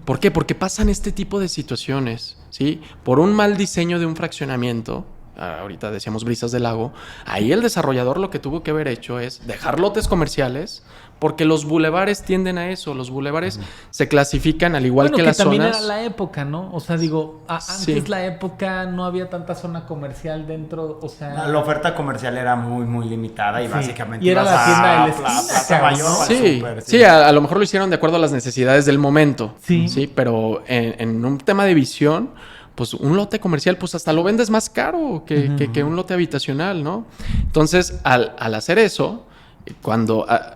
¿Por qué? Porque pasan este tipo de situaciones, ¿sí? Por un mal diseño de un fraccionamiento, ahorita decíamos Brisas del Lago, ahí el desarrollador lo que tuvo que haber hecho es dejar lotes comerciales, porque los bulevares tienden a eso. Los bulevares se clasifican al igual que las zonas. Bueno, que también era la época, ¿no? O sea, digo, antes la época no había tanta zona comercial dentro, o sea... La oferta comercial era muy, muy limitada y básicamente... Y era la tienda de la esquina, Plaza Mayor, ¿no? Sí, super, sí, a lo mejor lo hicieron de acuerdo a las necesidades del momento. Sí. Pero en un tema de visión, pues un lote comercial, pues hasta lo vendes más caro que un lote habitacional, ¿no? Entonces, al hacer eso...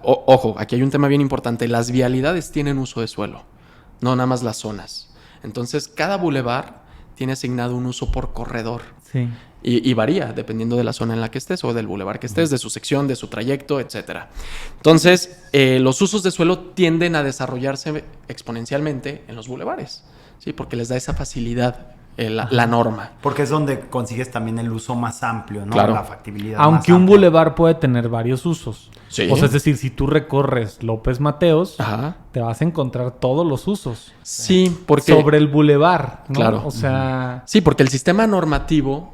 ojo, aquí hay un tema bien importante. Las vialidades tienen uso de suelo, no nada más las zonas. Entonces, cada bulevar tiene asignado un uso por corredor. Sí. Y varía dependiendo de la zona en la que estés o del bulevar que estés, de su sección, de su trayecto, etc. Entonces, los usos de suelo tienden a desarrollarse exponencialmente en los bulevares, ¿sí? Porque les da esa facilidad. La norma. Porque es donde consigues también el uso más amplio, ¿no? Claro. La factibilidad Aunque más un amplia. bulevar puede tener varios usos. Sí. O sea, es decir, si tú recorres López Mateos, Ajá. te vas a encontrar todos los usos. Sí, porque... Sobre el bulevar, ¿no? Claro. O sea... Sí, porque el sistema normativo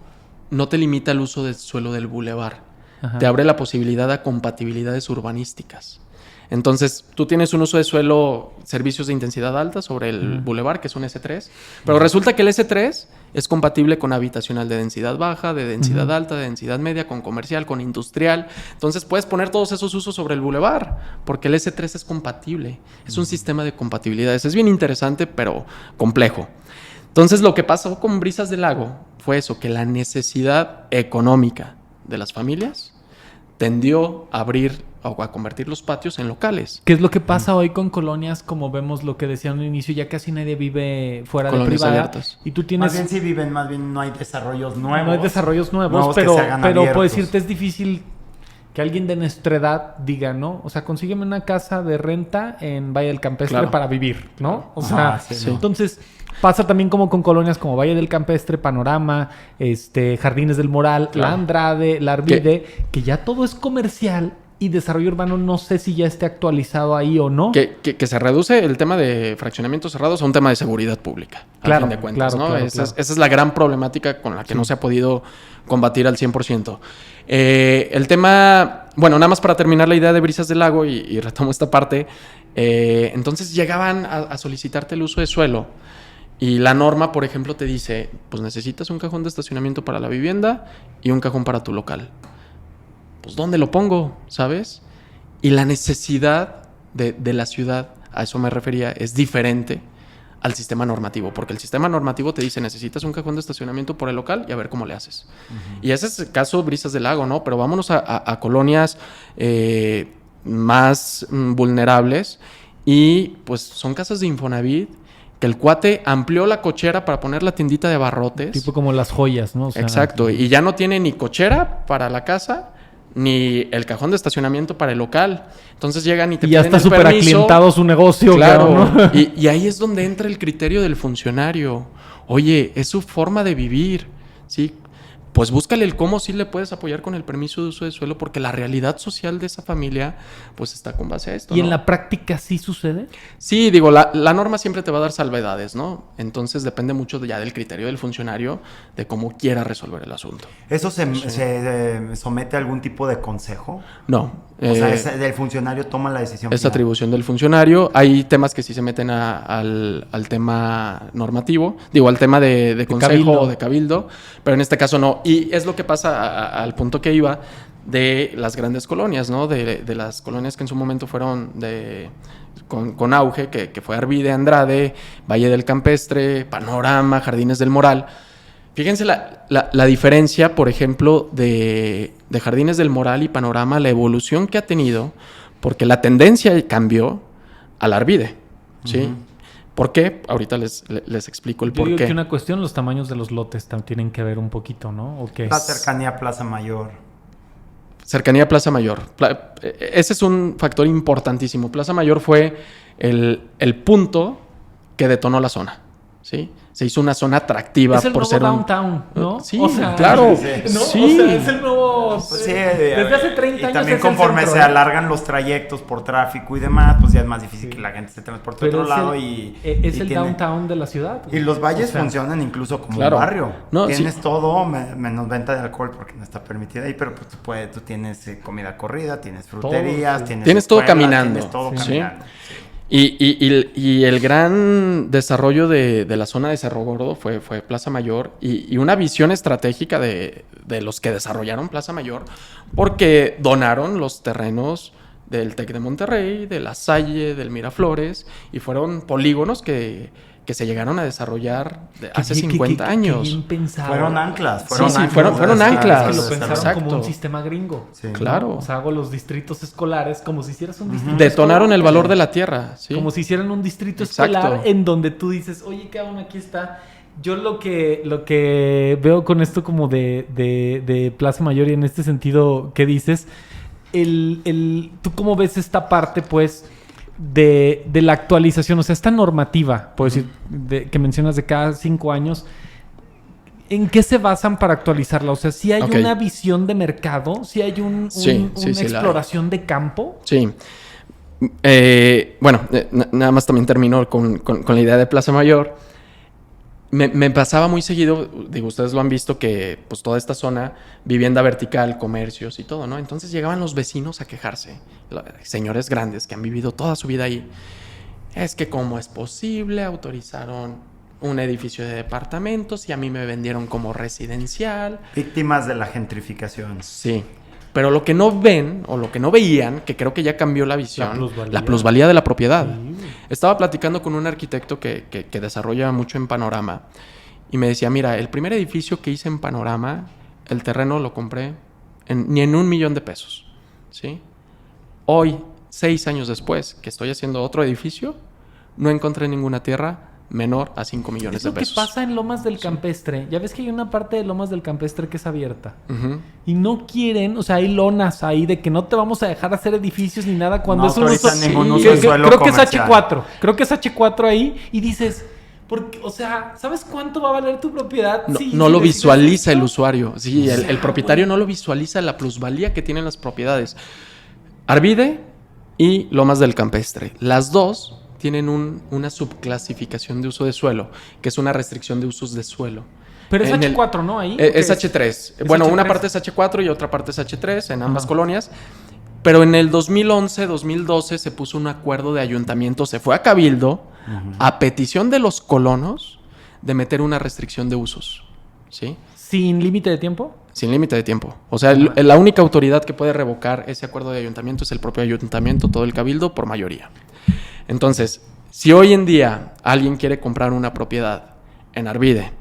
no te limita el uso del suelo del bulevar. Ajá. Te abre la posibilidad a compatibilidades urbanísticas. Entonces, tú tienes un uso de suelo, servicios de intensidad alta sobre el bulevar, que es un S3, pero resulta que el S3 es compatible con habitacional de densidad baja, de densidad alta, de densidad media, con comercial, con industrial. Entonces, puedes poner todos esos usos sobre el bulevar, porque el S3 es compatible. Es un sistema de compatibilidades. Es bien interesante, pero complejo. Entonces, lo que pasó con Brisas del Lago fue eso, que la necesidad económica de las familias tendió a abrir o a convertir los patios en locales. ¿Qué es lo que pasa hoy con colonias? Como vemos lo que decían al inicio, ya casi nadie vive fuera de Colonias privada. abiertas. Y tú tienes... Más bien sí viven, más bien no hay desarrollos nuevos. No hay desarrollos nuevos, que pero se hagan por abiertos. decirte es difícil que alguien de nuestra edad diga, ¿no? O sea, consígueme una casa de renta en Valle del Campestre Claro. para vivir, ¿no? O sea, Ajá, sí, sí. entonces pasa también como con colonias como Valle del Campestre, Panorama, Jardines del Moral, Claro. La Andrade, La Arvide, que ya todo es comercial y desarrollo urbano no sé si ya esté actualizado ahí o no. Que se reduce el tema de fraccionamientos cerrados a un tema de seguridad pública, Claro, a fin de cuentas, claro, ¿no? claro, Esa claro. es la gran problemática con la que no se ha podido combatir al 100%. El tema, bueno, nada más para terminar la idea de Brisas del Lago y retomo esta parte, entonces llegaban a solicitarte el uso de suelo y la norma, por ejemplo, te dice, pues necesitas un cajón de estacionamiento para la vivienda y un cajón para tu local. Pues ¿dónde lo pongo? ¿Sabes? Y la necesidad de la ciudad, a eso me refería, es diferente al sistema normativo, porque el sistema normativo te dice necesitas un cajón de estacionamiento por el local y a ver cómo le haces. Y ese es el caso Brisas del Lago, ¿no? Pero vámonos a colonias más vulnerables y pues son casas de Infonavit que el cuate amplió la cochera para poner la tiendita de abarrotes. Tipo como las joyas, ¿no? O sea, Exacto, y ya no tiene ni cochera para la casa ni el cajón de estacionamiento para el local. Entonces llegan y te y ya piden está el súper permiso. aclientado su negocio. Claro, ¿no? y ahí es donde entra el criterio del funcionario. Oye, es su forma de vivir, ¿sí? Pues búscale el cómo sí le puedes apoyar con el permiso de uso de suelo, porque la realidad social de esa familia, pues está con base a esto, ¿Y ¿no? en la práctica sí sucede? Sí, digo, la norma siempre te va a dar salvedades, ¿no? Entonces depende mucho ya del criterio del funcionario, de cómo quiera resolver el asunto. ¿Eso se somete a algún tipo de consejo? No. O sea, el funcionario toma la decisión Es final. atribución del funcionario. Hay temas que sí se meten al tema normativo, digo, al tema de consejo cabildo. o de cabildo, pero en este caso no. Y es lo que pasa al punto que iba de las grandes colonias, ¿no? De las colonias que en su momento fueron con auge, que fue Arvide, Andrade, Valle del Campestre, Panorama, Jardines del Moral. Fíjense la diferencia, por ejemplo, de Jardines del Moral y Panorama, la evolución que ha tenido, porque la tendencia cambió al Arvide, ¿sí? Uh-huh. ¿Por qué? Ahorita les explico el por qué. Yo digo que una cuestión, los tamaños de los lotes tienen que ver un poquito, ¿no? ¿O qué? La cercanía a Plaza Mayor. Cercanía a Plaza Mayor. Ese es un factor importantísimo. Plaza Mayor fue el punto que detonó la zona, ¿sí? Se hizo una zona atractiva es el por nuevo ser downtown, ¿no? Sí, o sea, claro. ¿no? Sí. O sea, es el nuevo... Sí, desde hace 30 años y también es conforme el centro, se alargan los trayectos por tráfico y demás, pues ya es más difícil que la gente se transporte a otro lado es el downtown de la ciudad. Y los valles funcionan incluso como un barrio. No, tienes todo menos venta de alcohol porque no está permitida ahí, pero pues tú tienes comida corrida, tienes fruterías, tienes todo caminando. Tienes todo caminando. Sí. Y el gran desarrollo de la zona de Cerro Gordo fue Plaza Mayor y una visión estratégica de los que desarrollaron Plaza Mayor, porque donaron los terrenos del TEC de Monterrey, de La Salle, del Miraflores, y fueron polígonos que se llegaron a desarrollar hace 50 años. Bien pensado. Fueron anclas. Fueron anclas. Es que lo pensaron como un sistema gringo. Sí. Claro. ¿no? O sea, hago los distritos escolares como si hicieras un distrito Detonaron escolar, el valor de la tierra. ¿Sí? Como si hicieran un distrito escolar en donde tú dices, oye, cabrón, aquí está. Yo lo que veo con esto como de Plaza Mayor y en este sentido que dices, ¿tú cómo ves esta parte, pues, de la actualización? O sea, esta normativa, puedo decir, que mencionas de cada 5 años, ¿en qué se basan para actualizarla? O sea, ¿sí hay una visión de mercado? ¿Sí hay una exploración de campo? Sí. Bueno, nada más también termino con la idea de Plaza Mayor. Me pasaba muy seguido, digo, ustedes lo han visto, que pues toda esta zona, vivienda vertical, comercios y todo, ¿no? Entonces llegaban los vecinos a quejarse, señores grandes que han vivido toda su vida ahí. Es que cómo es posible, autorizaron un edificio de departamentos y a mí me vendieron como residencial. Víctimas de la gentrificación. Sí. Pero lo que no ven, o lo que no veían, que creo que ya cambió la visión, la plusvalía de la propiedad. Sí. Estaba platicando con un arquitecto que desarrolla mucho en Panorama, y me decía, mira, el primer edificio que hice en Panorama, el terreno lo compré ni en $1,000,000, ¿sí? Hoy, 6 años después, que estoy haciendo otro edificio, no encontré ninguna tierra menor a 5 millones de pesos. Es lo que pasa en Lomas del Campestre. Ya ves que hay una parte de Lomas del Campestre que es abierta. Uh-huh. Y no quieren, o sea, hay lonas ahí de que no te vamos a dejar hacer edificios ni nada cuando es un uso. Creo que es H4. Creo que es H4 ahí. Y dices, porque, o sea, ¿sabes cuánto va a valer tu propiedad? No lo visualiza el usuario. Sí, el propietario no lo visualiza la plusvalía que tienen las propiedades. Arvide y Lomas del Campestre. Las dos tienen una subclasificación de uso de suelo, que es una restricción de usos de suelo. Pero es H4, ¿no? Ahí. Es H3. Bueno, H3. Una parte es H4 y otra parte es H3 en ambas colonias. Pero en el 2011, 2012 se puso un acuerdo de ayuntamiento, se fue a Cabildo, a petición de los colonos, de meter una restricción de usos. ¿Sí? ¿Sin límite de tiempo? Sin límite de tiempo. O sea, la única autoridad que puede revocar ese acuerdo de ayuntamiento es el propio ayuntamiento, todo el Cabildo, por mayoría. Entonces, si hoy en día alguien quiere comprar una propiedad en Arvide,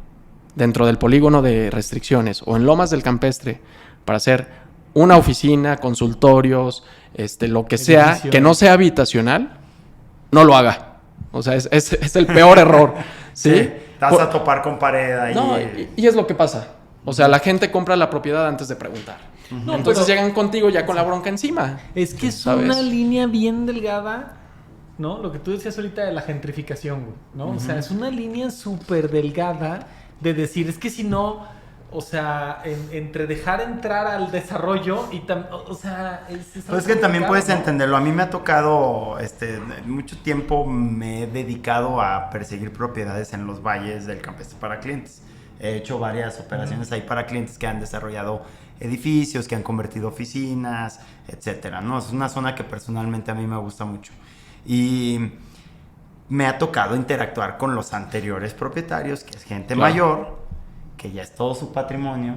dentro del polígono de restricciones, o en Lomas del Campestre, para hacer una oficina, consultorios, lo que sea, que no sea habitacional, no lo haga. O sea, es el peor error. ¿Sí? Vas a topar con pared ahí. No, y es lo que pasa. O sea, la gente compra la propiedad antes de preguntar. No, Entonces pero llegan contigo ya con la bronca encima. es que es ¿sabes? una línea bien delgada, ¿no? Lo que tú decías ahorita de la gentrificación, güey, ¿no? O sea, es una línea súper delgada de decir, es que si no, o sea, entre dejar entrar al desarrollo y o sea, Pues es que también puedes ¿no? entenderlo. A mí me ha tocado, mucho tiempo me he dedicado a perseguir propiedades en los valles del Campestre para clientes. He hecho varias operaciones ahí para clientes que han desarrollado edificios, que han convertido oficinas, etcétera, ¿no? Es una zona que personalmente a mí me gusta mucho. Y me ha tocado interactuar con los anteriores propietarios, que es gente mayor, que ya es todo su patrimonio.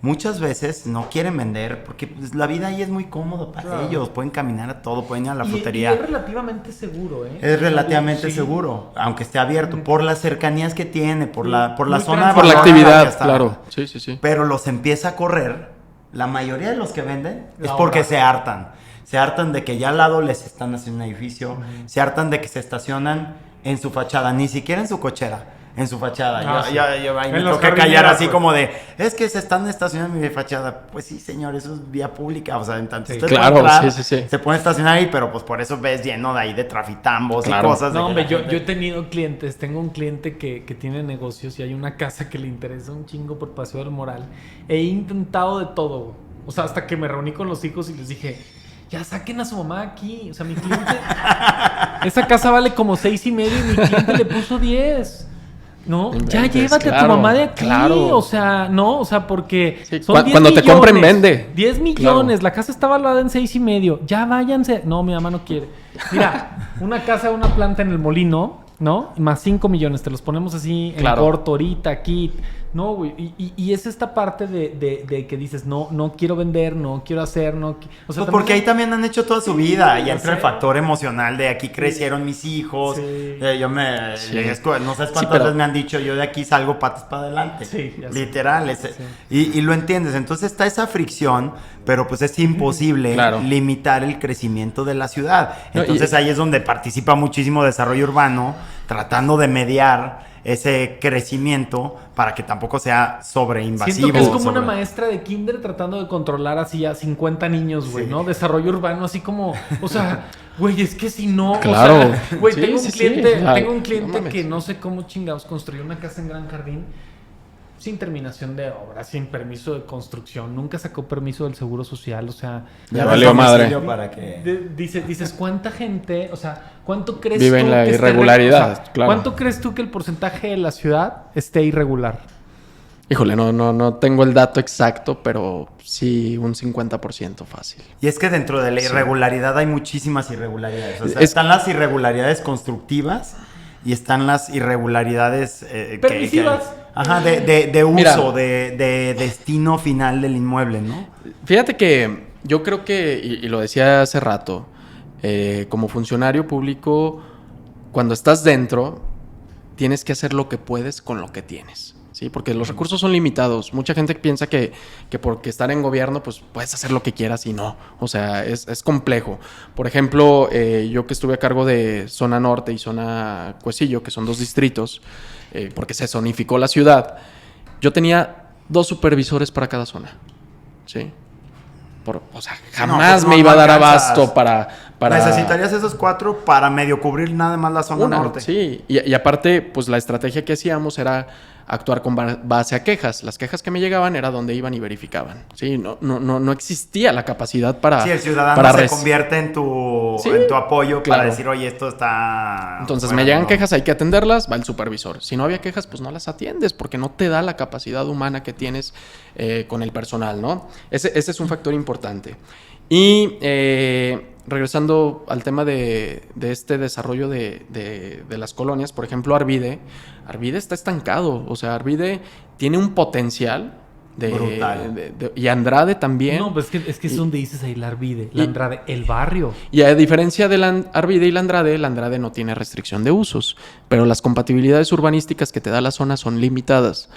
Muchas veces no quieren vender porque pues, la vida ahí es muy cómodo para ellos. Pueden caminar a todo, pueden ir a la frutería. Y es relativamente seguro, ¿eh? Es relativamente Sí. seguro, aunque esté abierto, por las cercanías que tiene, por la Muy zona. Por la abandonada actividad, que está. claro. Sí, sí, sí. Pero los empieza a correr. La mayoría de los que venden es La porque obra. se hartan. Se hartan de que ya al lado les están haciendo un edificio. Se hartan de que se estacionan en su fachada, ni siquiera en su cochera, en su fachada. Yo ahí En me los toqué callar jardineras, así pues. como de, es que se están estacionando en mi fachada. Pues sí, señor, eso es vía pública. O sea, en tanto Sí. usted Claro, puede entrar, sí. se pueden estacionar ahí, pero pues por eso ves lleno de ahí de trafitambos Claro. y cosas. de No, que hombre, la yo gente- he tenido clientes, tengo un cliente que tiene negocios y hay una casa que le interesa un chingo por Paseo del Moral. He intentado de todo, güey. O sea, hasta que me reuní con los hijos y les dije, ya saquen a su mamá aquí. O sea, mi cliente, esa casa vale como 6.5 y mi cliente le puso 10. ¿No? Ya Inventes, llévate a tu claro, mamá de aquí. claro. O sea, no, o sea, porque Sí, son 10 cuando te compren, millones, vende. 10 millones, la casa está valuada en 6.5. Ya váyanse. No, mi mamá no quiere. Mira, una casa, una planta en el Molino, ¿no? Más 5 millones, te los ponemos así Claro. en corto, ahorita, aquí. No, güey. Y es esta parte de que dices, no quiero vender, no quiero hacer, no. O sea, Pues también porque ahí hay- también han hecho toda su vida y ya entra el sé. factor emocional de aquí crecieron mis hijos. Sí. Yo me. Sí. No sé cuántas pero- veces me han dicho, yo de aquí salgo patas para adelante. Sí, ya sé. Literal. Y lo entiendes. Entonces está esa fricción, pero pues es imposible Claro. limitar el crecimiento de la ciudad. No, Entonces ahí es donde participa muchísimo desarrollo urbano, tratando de mediar ese crecimiento para que tampoco sea sobreinvasivo. Siento que es como una sobre- maestra de kinder tratando de controlar así a 50 niños, güey, Sí. ¿no? Desarrollo urbano, así como, o sea, güey, es que si no, Claro. o sea, güey, Sí, tengo un sí, sí. cliente, Ah, tengo un no cliente mames. que no sé cómo chingados construyó una casa en Gran Jardín sin terminación de obra, sin permiso de construcción, nunca sacó permiso del Seguro Social, o sea, Ya valió ves madre. domicilio para que... dices, ¿cuánta gente, o sea, cuánto crees Vive tú en la que esté irregularidad, o sea, claro. ¿cuánto crees tú que el porcentaje de la ciudad esté irregular? Híjole, no tengo el dato exacto, pero sí un 50% fácil. Y es que dentro de la Sí. irregularidad hay muchísimas irregularidades. O sea, Es- están las irregularidades constructivas y están las irregularidades Permisivas. de uso, Mira. de destino final del inmueble, ¿no? Fíjate que yo creo que, y lo decía hace rato, como funcionario público, cuando estás dentro, tienes que hacer lo que puedes con lo que tienes. ¿Sí? Porque los recursos son limitados. Mucha gente piensa que porque estar en gobierno, pues puedes hacer lo que quieras y no. O sea, es complejo. Por ejemplo, yo que estuve a cargo de zona norte y zona Cuecillo, que son 2 distritos, porque se zonificó la ciudad, yo tenía 2 supervisores para cada zona. ¿Sí? O sea, jamás pues no, me iba a no dar alcanzas. abasto para... Necesitarías esos 4 para medio cubrir nada más la zona Una, norte. sí. Y aparte, pues la estrategia que hacíamos era actuar con base a quejas. Las quejas que me llegaban era donde iban y verificaban. Sí, no existía la capacidad para... Sí, el ciudadano para se convierte en tu apoyo para claro. decir, oye, esto está... Entonces fuera, me llegan ¿no? quejas, hay que atenderlas, va el supervisor. Si no había quejas, pues no las atiendes porque no te da la capacidad humana que tienes con el personal, ¿no? Ese es un factor importante. Y regresando al tema de este desarrollo de las colonias, por ejemplo, Arvide está estancado. O sea, Arvide tiene un potencial brutal. Y Andrade también. No, pues es que es Y- donde dices ahí la Arvide, y- la Andrade, el barrio. Y a diferencia de la Arvide y la Andrade no tiene restricción de usos, pero las compatibilidades urbanísticas que te da la zona son limitadas.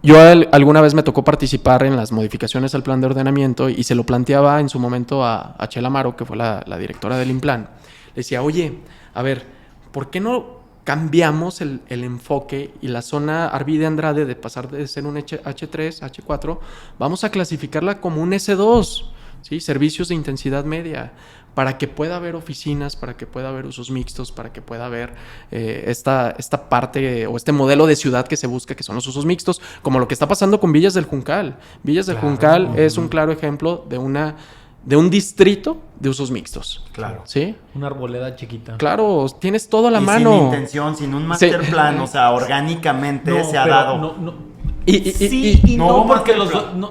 Yo alguna vez me tocó participar en las modificaciones al plan de ordenamiento y se lo planteaba en su momento a Chela Amaro, que fue la directora del Implan. Le decía, oye, a ver, ¿por qué no cambiamos el enfoque y la zona Arvide Andrade, de pasar de ser un H3, H4, vamos a clasificarla como un S2, ¿sí? Servicios de intensidad media, para que pueda haber oficinas, para que pueda haber usos mixtos, para que pueda haber esta parte o este modelo de ciudad que se busca, que son los usos mixtos, como lo que está pasando con Villas del Juncal. Villas del Juncal es un claro ejemplo de un distrito de usos mixtos. Claro. ¿Sí? Una arboleda chiquita. Claro, tienes todo a la y mano. sin intención, sin un master plan, o sea, orgánicamente se ha dado. No, porque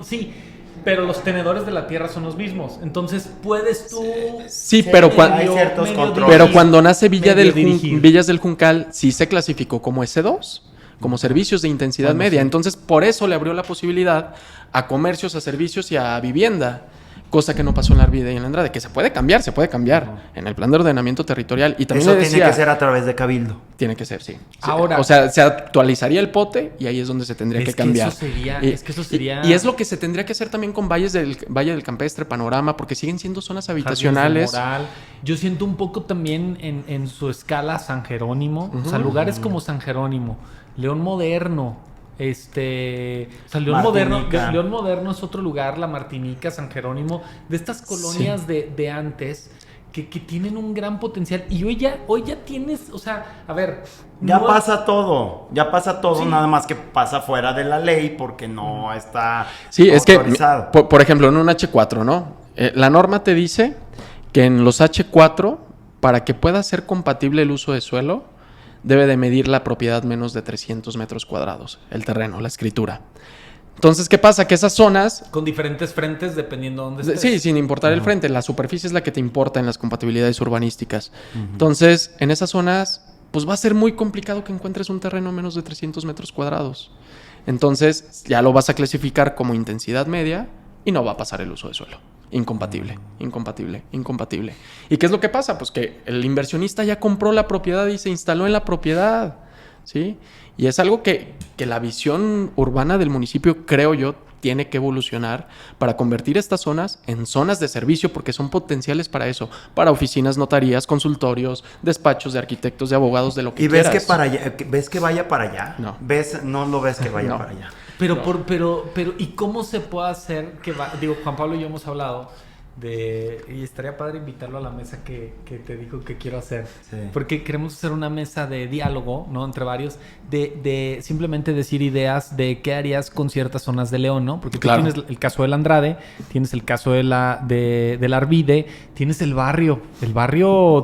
sí, pero los tenedores de la tierra son los mismos. Entonces puedes tú. Sí, pero hay ciertos controles. Pero cuando nace Villas del Juncal, sí se clasificó como S2, como servicios de intensidad media. Sí. Entonces, por eso le abrió la posibilidad a comercios, a servicios y a vivienda. Cosa que no pasó en la Arvide y en la Andrade, que se puede cambiar en el plan de ordenamiento territorial. Y también eso tiene que ser a través de Cabildo. Tiene que ser, sí. Ahora, o sea, se actualizaría el POTE y ahí es donde se tendría que cambiar. Eso sería... Y es lo que se tendría que hacer también con Valle del Campestre, Panorama, porque siguen siendo zonas habitacionales. Yo siento un poco también en su escala San Jerónimo, o sea, lugares como San Jerónimo, León Moderno. O sea, León Moderno es otro lugar, la Martinica, San Jerónimo, de estas colonias de antes que tienen un gran potencial. Y hoy ya tienes, o sea, a ver. Ya pasa todo, sí. Nada más que pasa fuera de la ley porque no está autorizado. Es que, por ejemplo, en un H4, ¿no? La norma te dice que en los H4, para que pueda ser compatible el uso de suelo, debe de medir la propiedad menos de 300 metros cuadrados, el terreno, la escritura. Entonces, ¿qué pasa? Que esas zonas... Con diferentes frentes dependiendo de dónde estés. Sí, sin importar el frente. La superficie es la que te importa en las compatibilidades urbanísticas. Entonces, en esas zonas, pues va a ser muy complicado que encuentres un terreno menos de 300 metros cuadrados. Entonces, ya lo vas a clasificar como intensidad media y no va a pasar el uso de suelo. Incompatible. ¿Y qué es lo que pasa? Pues que el inversionista ya compró la propiedad y se instaló en la propiedad, ¿sí? Y es algo que la visión urbana del municipio, creo yo, tiene que evolucionar para convertir estas zonas en zonas de servicio, porque son potenciales para eso, para oficinas, notarías, consultorios, despachos de arquitectos, de abogados, de lo que quieras. ¿Y ves que vaya para allá? No. No lo ves que vaya para allá. Pero, ¿y cómo se puede hacer que Juan Pablo y yo hemos hablado y estaría padre invitarlo a la mesa que te dijo que quiero hacer, porque queremos hacer una mesa de diálogo, ¿no? Entre varios, de simplemente decir ideas de qué harías con ciertas zonas de León, ¿no? Porque tú tienes el caso del Andrade, tienes el caso de la Arvide, tienes el barrio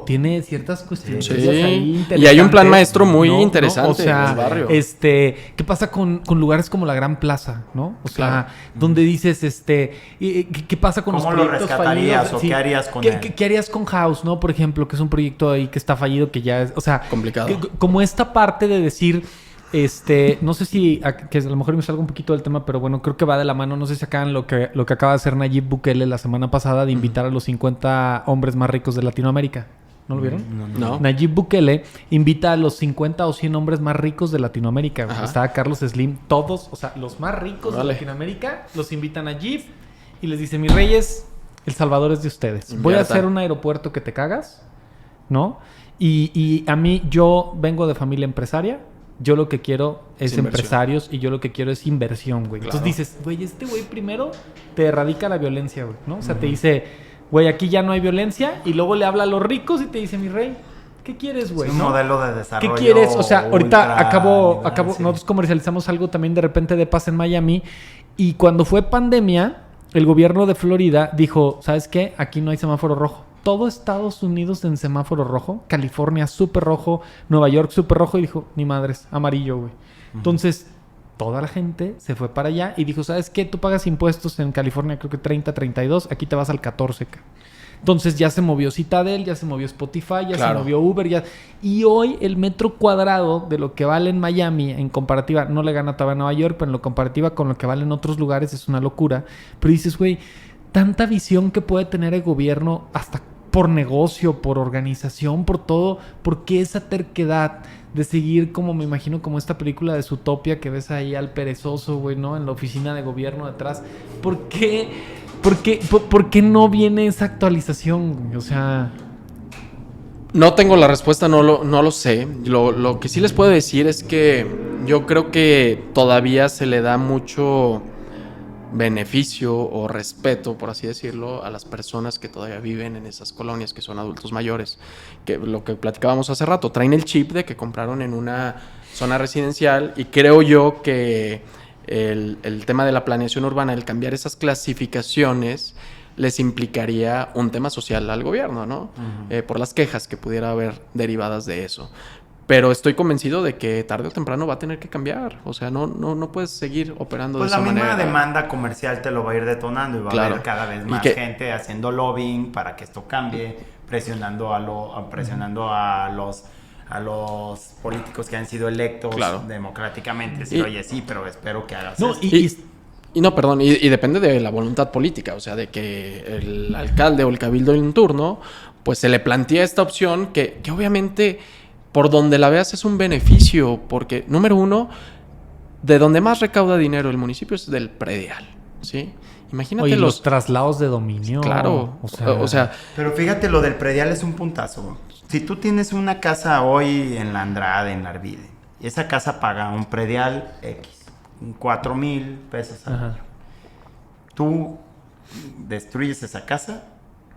tiene ciertas cuestiones ahí interesantes, y hay un plan maestro muy interesante, ¿no? O sea, el barrio. ¿Qué pasa con lugares como la Gran Plaza, ¿no? O sea, donde dices, ¿qué pasa con los proyectos fallidos? ¿O qué harías con él? ¿Qué harías con House, no? Por ejemplo, que es un proyecto ahí que está fallido, que ya es, o sea, complicado. Como esta parte de decir, no sé si, que a lo mejor me salgo un poquito del tema, pero bueno, creo que va de la mano. No sé si acaban lo que acaba de hacer Nayib Bukele la semana pasada de invitar a los 50 hombres más ricos de Latinoamérica. ¿No lo vieron? No. Nayib Bukele invita a los 50 o 100 hombres más ricos de Latinoamérica. Estaba Carlos Slim, todos, o sea, los más ricos de Latinoamérica los invita a Nayib y les dice: mis reyes, El Salvador es de ustedes. Voy a hacer un aeropuerto que te cagas, ¿no? Y a mí, yo vengo de familia empresaria. Yo lo que quiero es empresarios y yo lo que quiero es inversión, güey. Claro. Entonces dices, güey, güey primero te erradica la violencia, güey, ¿no? O sea, te dice, güey, aquí ya no hay violencia. Y luego le habla a los ricos y te dice: mi rey, ¿qué quieres, güey? Es un modelo de desarrollo. ¿Qué quieres? O sea, ahorita acabo nosotros comercializamos algo también de repente de paz en Miami. Y cuando fue pandemia, el gobierno de Florida dijo: ¿sabes qué? Aquí no hay semáforo rojo. Todo Estados Unidos en semáforo rojo. California súper rojo. Nueva York súper rojo. Y dijo: ni madres, amarillo, güey. Entonces, toda la gente se fue para allá y dijo: ¿sabes qué? Tú pagas impuestos en California, creo que 30, 32. Aquí te vas al 14, Entonces ya se movió Citadel, ya se movió Spotify, ya se movió Uber. Y hoy el metro cuadrado de lo que vale en Miami, en comparativa, no le gana todavía a Nueva York, pero en lo comparativa con lo que vale en otros lugares es una locura. Pero dices, güey, tanta visión que puede tener el gobierno hasta por negocio, por organización, por todo. ¿Por qué esa terquedad de seguir, como me imagino, como esta película de Zootopia que ves ahí al perezoso, güey, ¿no? En la oficina de gobierno detrás. ¿Por qué no viene esa actualización, güey? O sea... No tengo la respuesta, no lo sé. Lo que sí les puedo decir es que yo creo que todavía se le da mucho beneficio o respeto, por así decirlo, a las personas que todavía viven en esas colonias, que son adultos mayores. Que lo que platicábamos hace rato, traen el chip de que compraron en una zona residencial, y creo yo que el tema de la planeación urbana, el cambiar esas clasificaciones, les implicaría un tema social al gobierno, ¿no? Uh-huh. Por las quejas que pudiera haber derivadas de eso. Pero estoy convencido de que tarde o temprano va a tener que cambiar. O sea, no puedes seguir operando de esa manera. Pues la misma demanda comercial te lo va a ir detonando y va a haber cada vez más gente haciendo lobbying para que esto cambie, presionando a los políticos que han sido electos democráticamente. Decir, oye, sí, pero espero que hagas esto. Y depende de la voluntad política, o sea, de que el alcalde o el cabildo en turno, pues se le plantea esta opción que obviamente, por donde la veas, es un beneficio, porque, número uno, de donde más recauda dinero el municipio es del predial, ¿sí? Imagínate los traslados de dominio. Claro, o sea... Pero fíjate, lo del predial es un puntazo. Si tú tienes una casa hoy en la Andrade, en la Arvide, y esa casa paga un predial X, 4,000 pesos al año. Tú destruyes esa casa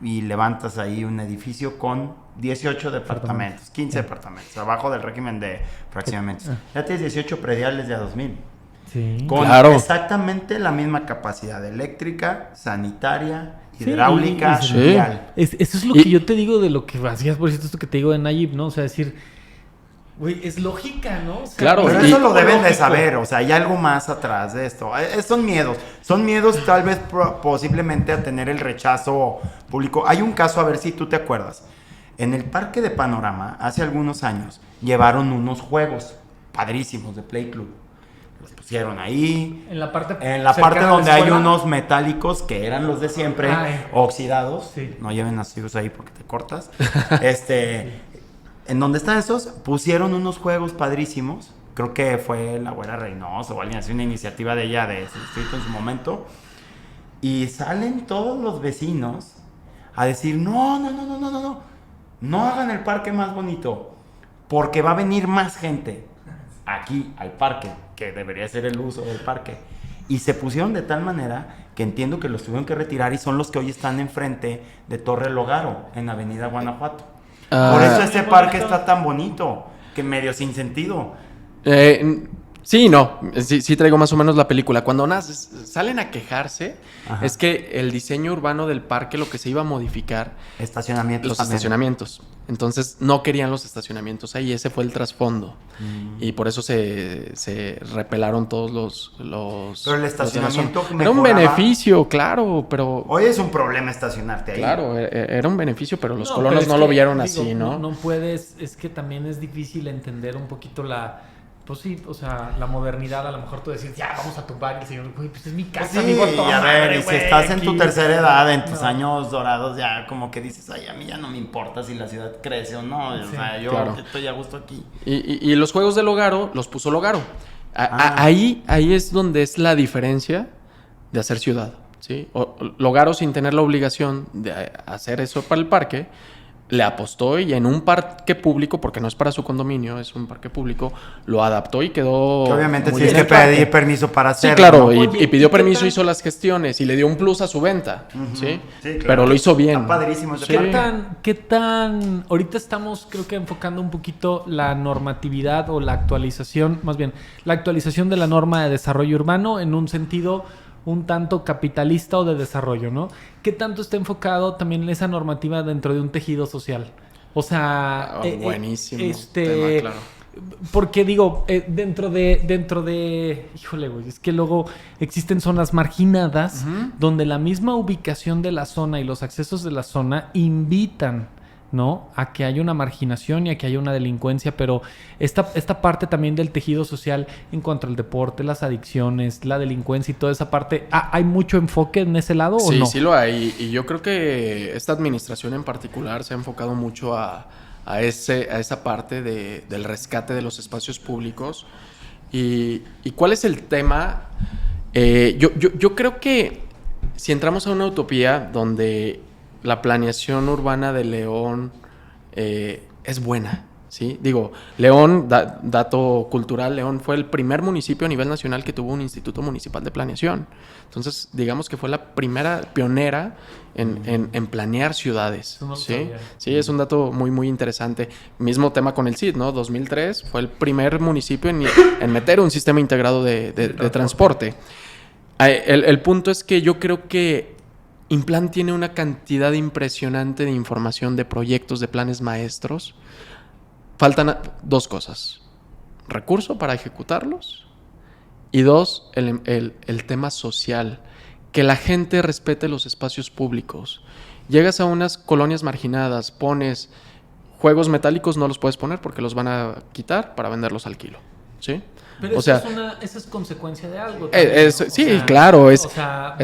y levantas ahí un edificio con 18 departamentos, 15 departamentos, abajo del régimen de fraccionamientos. Ya tienes 18 prediales de a 2,000. Sí. Con exactamente la misma capacidad eléctrica, sanitaria, hidráulica, vial. Eso es lo que yo te digo de lo que hacías, por cierto, esto que te digo de Nayib, ¿no? O sea, decir... Güey, es lógica, ¿no? O sea, claro. Pero eso lo deben de saber, o sea, hay algo más atrás de esto. Son miedos tal vez posiblemente a tener el rechazo público. Hay un caso, a ver si tú te acuerdas. En el Parque de Panorama, hace algunos años, llevaron unos juegos padrísimos de Play Club. Los pusieron ahí. En la parte donde hay unos metálicos que eran los de siempre, oxidados. Sí. No lleven a sus hijos ahí porque te cortas. En donde están esos, pusieron unos juegos padrísimos. Creo que fue la Güera Reynoso o alguien, así una iniciativa de ella de su distrito en su momento. Y salen todos los vecinos a decir, no hagan el parque más bonito, porque va a venir más gente aquí al parque, que debería ser el uso del parque. Y se pusieron de tal manera que entiendo que los tuvieron que retirar y son los que hoy están enfrente de Torre Logaro, en Avenida Guanajuato. Por eso ese parque está tan bonito, que medio sin sentido. Sí traigo más o menos la película. Cuando salen a quejarse, es que el diseño urbano del parque, lo que se iba a modificar... Estacionamientos. Entonces, no querían los estacionamientos ahí. Ese fue el trasfondo. Y por eso se repelaron todos los... Pero el estacionamiento mejoraba. Era un beneficio, claro, pero... Hoy es un problema estacionarte ahí. Claro, era un beneficio, pero los colonos no lo vieron así, ¿no? No puedes... Es que también es difícil entender un poquito la... Pues sí, o sea, la modernidad, a lo mejor tú decís, ya, vamos a tumbar, y el señor, güey, pues es mi casa, sí, y a ver, y si estás en tu tercera edad, en tus años dorados, ya como que dices, ay, a mí ya no me importa si la ciudad crece o no, o sea, yo estoy a gusto aquí. Y los juegos de Logaro, los puso Logaro. Ahí es donde es la diferencia de hacer ciudad, ¿sí? Logaro, sin tener la obligación de hacer eso para el parque, le apostó y en un parque público, porque no es para su condominio, es un parque público, lo adaptó y quedó... Que obviamente tienes que pedir permiso para hacerlo. Sí, claro, ¿no? y pidió permiso, hizo las gestiones y le dio un plus a su venta, ¿sí? Sí, claro. Pero lo hizo bien. Está padrísimo. Sí. ¿Qué tan... Ahorita estamos, creo que enfocando un poquito la normatividad o la actualización, más bien, la actualización de la norma de desarrollo urbano en un sentido... un tanto capitalista o de desarrollo, ¿no? ¿Qué tanto está enfocado también esa normativa dentro de un tejido social? O sea... buenísimo tema, claro. Porque digo, dentro de... Híjole, güey, es que luego existen zonas marginadas donde la misma ubicación de la zona y los accesos de la zona invitan, ¿no?, a que haya una marginación y a que haya una delincuencia, pero esta parte también del tejido social en cuanto al deporte, las adicciones, la delincuencia y toda esa parte, ¿hay mucho enfoque en ese lado o no? Sí, lo hay, y yo creo que esta administración en particular se ha enfocado mucho a esa parte del rescate de los espacios públicos. ¿Y cuál es el tema? Yo creo que si entramos a una utopía donde la planeación urbana de León es buena. ¿Sí? Digo, León, dato cultural, León fue el primer municipio a nivel nacional que tuvo un instituto municipal de planeación. Entonces, digamos que fue la primera pionera en planear ciudades. No ¿sí? Sí, es un dato muy, muy interesante. Mismo tema con el CID, ¿no? 2003 fue el primer municipio en meter un sistema integrado de transporte. El punto es que yo creo que Implan tiene una cantidad impresionante de información, de proyectos, de planes maestros. Faltan 2 cosas: recurso para ejecutarlos y 2, el tema social, que la gente respete los espacios públicos. Llegas a unas colonias marginadas, pones juegos metálicos, no los puedes poner porque los van a quitar para venderlos al kilo, ¿sí? Pero o sea, esa es consecuencia de algo también, ¿no? Sí, claro, es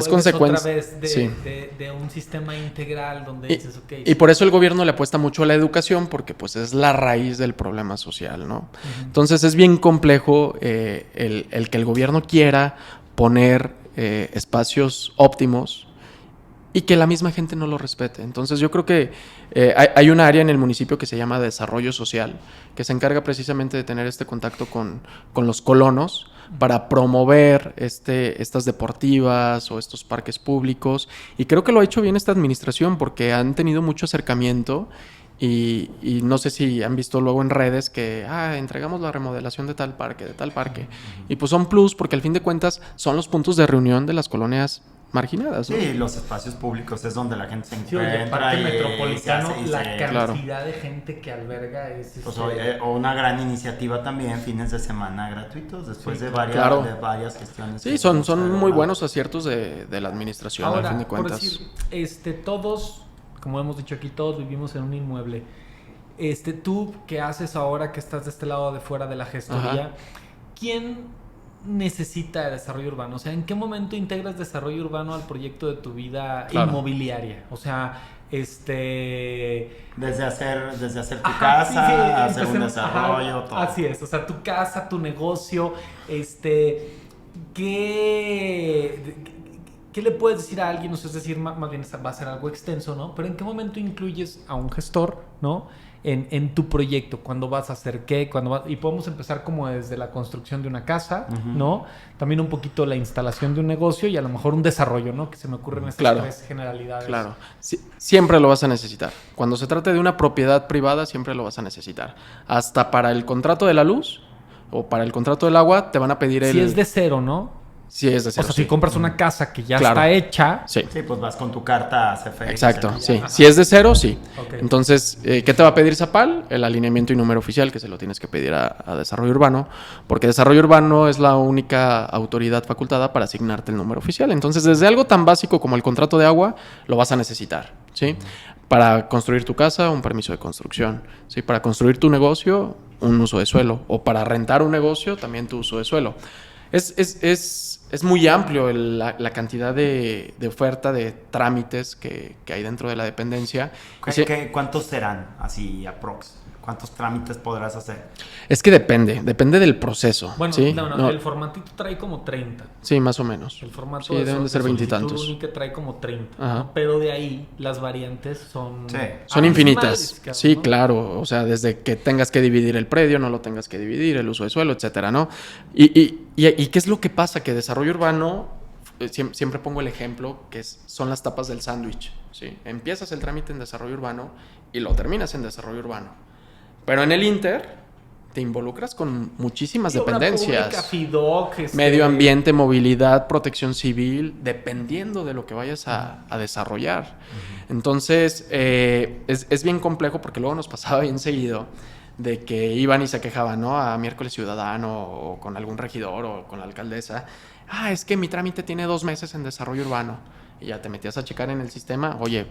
consecuencia otra vez de un sistema integral donde dices, ok. Y por eso el gobierno le apuesta mucho a la educación, porque pues es la raíz del problema social, ¿no? Uh-huh. Entonces es bien complejo el que el gobierno quiera poner espacios óptimos y que la misma gente no lo respete. Entonces yo creo que hay una área en el municipio que se llama Desarrollo Social, que se encarga precisamente de tener este contacto con los colonos para promover estas deportivas o estos parques públicos. Y creo que lo ha hecho bien esta administración porque han tenido mucho acercamiento y no sé si han visto luego en redes que entregamos la remodelación de tal parque. Y pues son plus porque al fin de cuentas son los puntos de reunión de las colonias marginadas, ¿no? Sí, los espacios públicos es donde la gente se encuentra. Sí, el parque metropolitano, la cantidad de gente que alberga es... Pues, o una gran iniciativa también, fines de semana gratuitos, después de varias gestiones. Sí, son muy buenos aciertos de la administración. Ahora, al fin de cuentas. Por decir, todos, como hemos dicho aquí, todos vivimos en un inmueble. Tú, ¿qué haces ahora que estás de este lado de fuera de la gestoría? ¿Quién necesita desarrollo urbano? O sea, ¿en qué momento integras desarrollo urbano al proyecto de tu vida inmobiliaria? O sea, desde hacer tu casa, hacer un desarrollo, todo. Así es, o sea, tu casa, tu negocio, ¿qué le puedes decir a alguien? O sea, es decir, más bien va a ser algo extenso, ¿no? Pero ¿en qué momento incluyes a un gestor, ¿no? En tu proyecto, cuándo vas a hacer qué, y podemos empezar como desde la construcción de una casa, uh-huh, ¿no? También un poquito la instalación de un negocio y a lo mejor un desarrollo, ¿no? Que se me ocurren estas 3 generalidades. Claro, sí, siempre lo vas a necesitar. Cuando se trate de una propiedad privada, siempre lo vas a necesitar. Hasta para el contrato de la luz o para el contrato del agua te van a pedir Si es de cero, ¿no? Sí, es de cero. O sea, si compras una casa que ya está hecha... Sí, pues vas con tu carta a CFE. Exacto, sí. Si es de cero, sí. Okay. Entonces, ¿qué te va a pedir Zapal? El alineamiento y número oficial, que se lo tienes que pedir a Desarrollo Urbano, porque Desarrollo Urbano es la única autoridad facultada para asignarte el número oficial. Entonces, desde algo tan básico como el contrato de agua, lo vas a necesitar, ¿sí? Para construir tu casa, un permiso de construcción, ¿sí? Para construir tu negocio, un uso de suelo. O para rentar un negocio, también tu uso de suelo. Es muy amplio la cantidad de oferta, de trámites que hay dentro de la dependencia. ¿Cuántos serán así aprox? ¿Cuántos trámites podrás hacer? Es que depende del proceso. Bueno, ¿sí? No, el formatito trae como 30. Sí, más o menos. El formato sí, deben de ser 20 y tantos. Única trae como 30, ¿no? Pero de ahí las variantes son infinitas. Sí, ¿no? Claro. O sea, desde que tengas que dividir el predio, no lo tengas que dividir, el uso de suelo, etcétera, ¿no? ¿Y qué es lo que pasa? Que desarrollo urbano, siempre pongo el ejemplo, que son las tapas del sándwich, ¿sí? Empiezas el trámite en desarrollo urbano y lo terminas en desarrollo urbano. Pero en el Inter te involucras con muchísimas dependencias. Pública, FIDOC, medio ambiente, movilidad, protección civil, dependiendo de lo que vayas a desarrollar. Uh-huh. Entonces, es bien complejo porque luego nos pasaba bien seguido de que iban y se quejaban, ¿no? A Miércoles Ciudadano o con algún regidor o con la alcaldesa. Es que mi trámite tiene 2 meses en desarrollo urbano. Y ya te metías a checar en el sistema. Oye,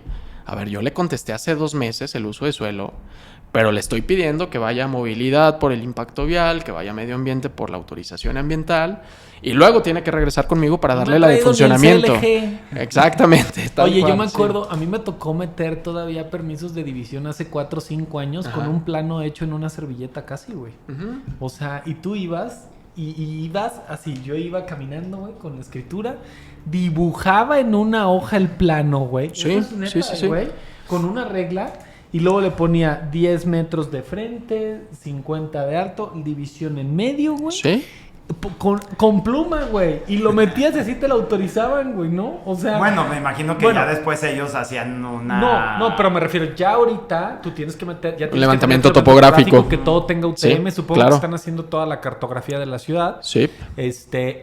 a ver, yo le contesté hace 2 meses el uso de suelo, pero le estoy pidiendo que vaya a movilidad por el impacto vial, que vaya a medio ambiente por la autorización ambiental, y luego tiene que regresar conmigo para darle la de funcionamiento. Exactamente. Oye, yo me acuerdo, a mí me tocó meter todavía permisos de división hace 4 o 5 años. Ajá. Con un plano hecho en una servilleta casi, güey. Uh-huh. O sea, y tú ibas... Y ibas así, yo iba caminando, güey, con la escritura, dibujaba en una hoja el plano, güey. Sí, eso es neta, sí. güey, con una regla, y luego le ponía 10 metros de frente, 50 de alto, división en medio, güey. ¿Sí? Con pluma, güey. Y lo metías y así te lo autorizaban, güey, ¿no? O sea... Bueno, me imagino que ya después ellos hacían una... No, pero me refiero, ya ahorita tú tienes que meter... Ya un levantamiento topográfico. Que todo tenga UTM. Sí, Supongo claro. que están haciendo toda la cartografía de la ciudad. Sí.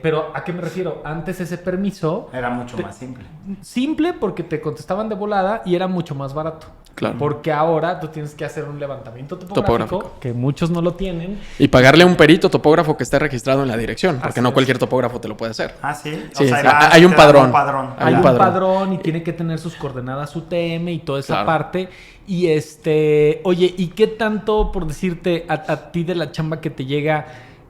Pero ¿a qué me refiero? Antes ese permiso... Era mucho más simple. Simple porque te contestaban de volada y era mucho más barato. Claro. Porque ahora tú tienes que hacer un levantamiento topográfico. Que muchos no lo tienen. Y pagarle a un perito topógrafo que esté registrado en la dirección, porque Así no es. cualquier topógrafo te lo puede hacer. Ah, sí. Sí, hay un padrón. Hay un padrón y tiene que tener sus coordenadas UTM y toda esa Claro. parte. Y oye, ¿y qué tanto, por decirte, a ti de la chamba que te llega,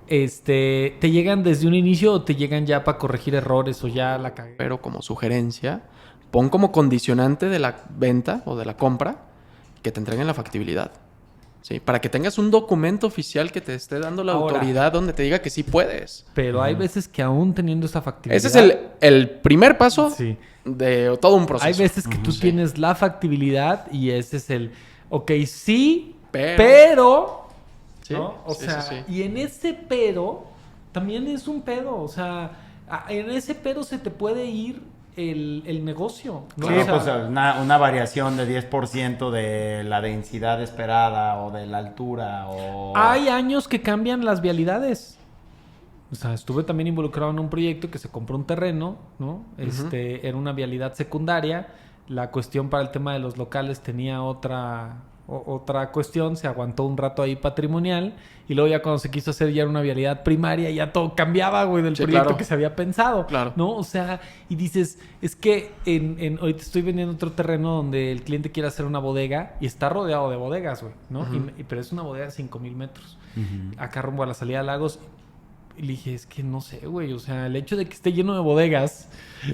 te llegan desde un inicio o te llegan ya para corregir errores o ya la cagué? Pero como sugerencia, pon como condicionante de la venta o de la compra que te entreguen la factibilidad. ¿Sí? Para que tengas un documento oficial que te esté dando la Ahora, autoridad donde te diga que sí puedes. Pero hay veces que aún teniendo esa factibilidad... Ese es el primer paso Sí. de todo un proceso. Hay veces que tú Sí. tienes la factibilidad y ese es el... Ok, sí, Pero- pero... Sí, ¿no? O sí, sea, sí, sí. y en ese pero también es un pedo. O sea, en ese pero se te puede ir el negocio, ¿no? Sí, O sea, pues una variación de 10% de la densidad esperada o de la altura o... hay años que cambian las vialidades. O sea, estuve también involucrado en un proyecto que se compró un terreno, ¿no? Era una vialidad secundaria. La cuestión para el tema de los locales tenía otra cuestión, se aguantó un rato ahí patrimonial y luego ya cuando se quiso hacer ya una vialidad primaria ya todo cambiaba, güey, del Sí, proyecto claro. que se había pensado, Claro. ¿no? O sea, y dices, es que ahorita estoy vendiendo otro terreno donde el cliente quiere hacer una bodega y está rodeado de bodegas, güey, ¿no? Pero es una bodega de 5,000 metros. Acá rumbo a la salida de Lagos. Y le dije, es que no sé, güey, o sea, el hecho de que esté lleno de bodegas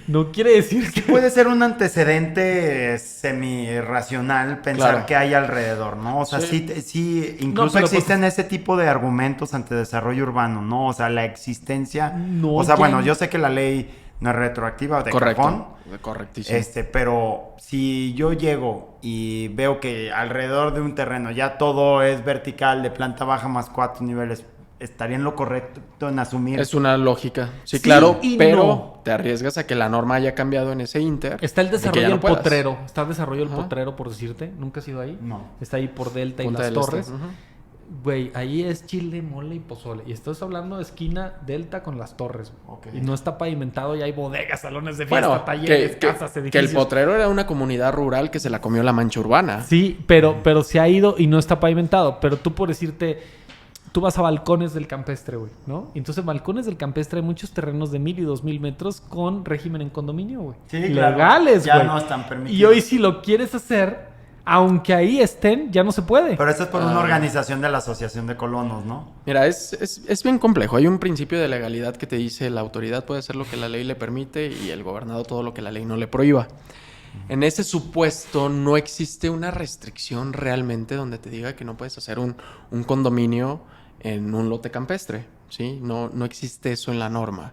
no quiere decir que... Puede ser un antecedente semi-racional pensar Claro. que hay alrededor, ¿no? O sea, sí incluso pero existen ese tipo de argumentos ante desarrollo urbano, ¿no? O sea, la existencia... No, o sea, ya- bueno, yo sé que la ley no es retroactiva de cajón, Correctísimo. pero si yo llego y veo que alrededor de un terreno ya todo es vertical de planta baja más 4 niveles, ¿estaría en lo correcto en asumir? Es una lógica. Sí, Sí claro, y pero no. te arriesgas a que la norma haya cambiado en ese inter. Está el de que desarrollo ya no del puedas. potrero. Está el desarrollo del Ajá. potrero, por decirte. ¿Nunca has ido ahí? No. Está ahí por Delta Punta y Las del Este. Torres. Ujú. Güey, ahí es chile, mole y pozole. Y estás hablando de esquina Delta con Las Torres. Güey. Ok. Y no está pavimentado y hay bodegas, salones de fiesta, Bueno, talleres, que casas, el edificios. potrero era una comunidad rural que se la comió la mancha urbana. Sí, pero se ha ido y no está pavimentado. Pero tú, por decirte, tú vas a Balcones del Campestre, güey, ¿no? Y entonces, Balcones del Campestre hay muchos terrenos de 1,000 y 2,000 metros con régimen en condominio, güey. Sí, claro. Legales, güey. Ya no están permitidos. Y hoy, si lo quieres hacer, aunque ahí estén, ya no se puede. Pero eso es por una organización de la Asociación de Colonos, ¿no? Mira, es bien complejo. Hay un principio de legalidad que te dice la autoridad puede hacer lo que la ley le permite y el gobernado todo lo que la ley no le prohíba. En ese supuesto no existe una restricción realmente donde te diga que no puedes hacer un condominio en un lote campestre, ¿sí? No existe eso en la norma.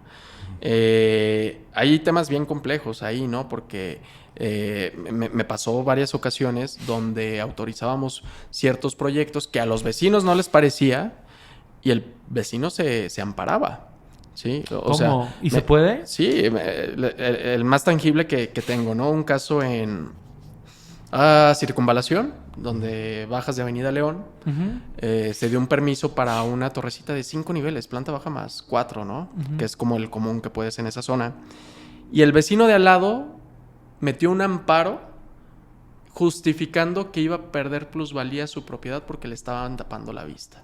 Hay temas bien complejos ahí, ¿no? Porque me pasó varias ocasiones donde autorizábamos ciertos proyectos que a los vecinos no les parecía y el vecino se amparaba, ¿sí? ¿Cómo? ¿Y se puede? Sí, el más tangible que tengo, ¿no? Un caso en Circunvalación, donde bajas de Avenida León, se dio un permiso para una torrecita de 5 niveles, planta baja más 4, ¿no? Que es como el común que puedes en esa zona. Y el vecino de al lado metió un amparo justificando que iba a perder plusvalía su propiedad porque le estaban tapando la vista.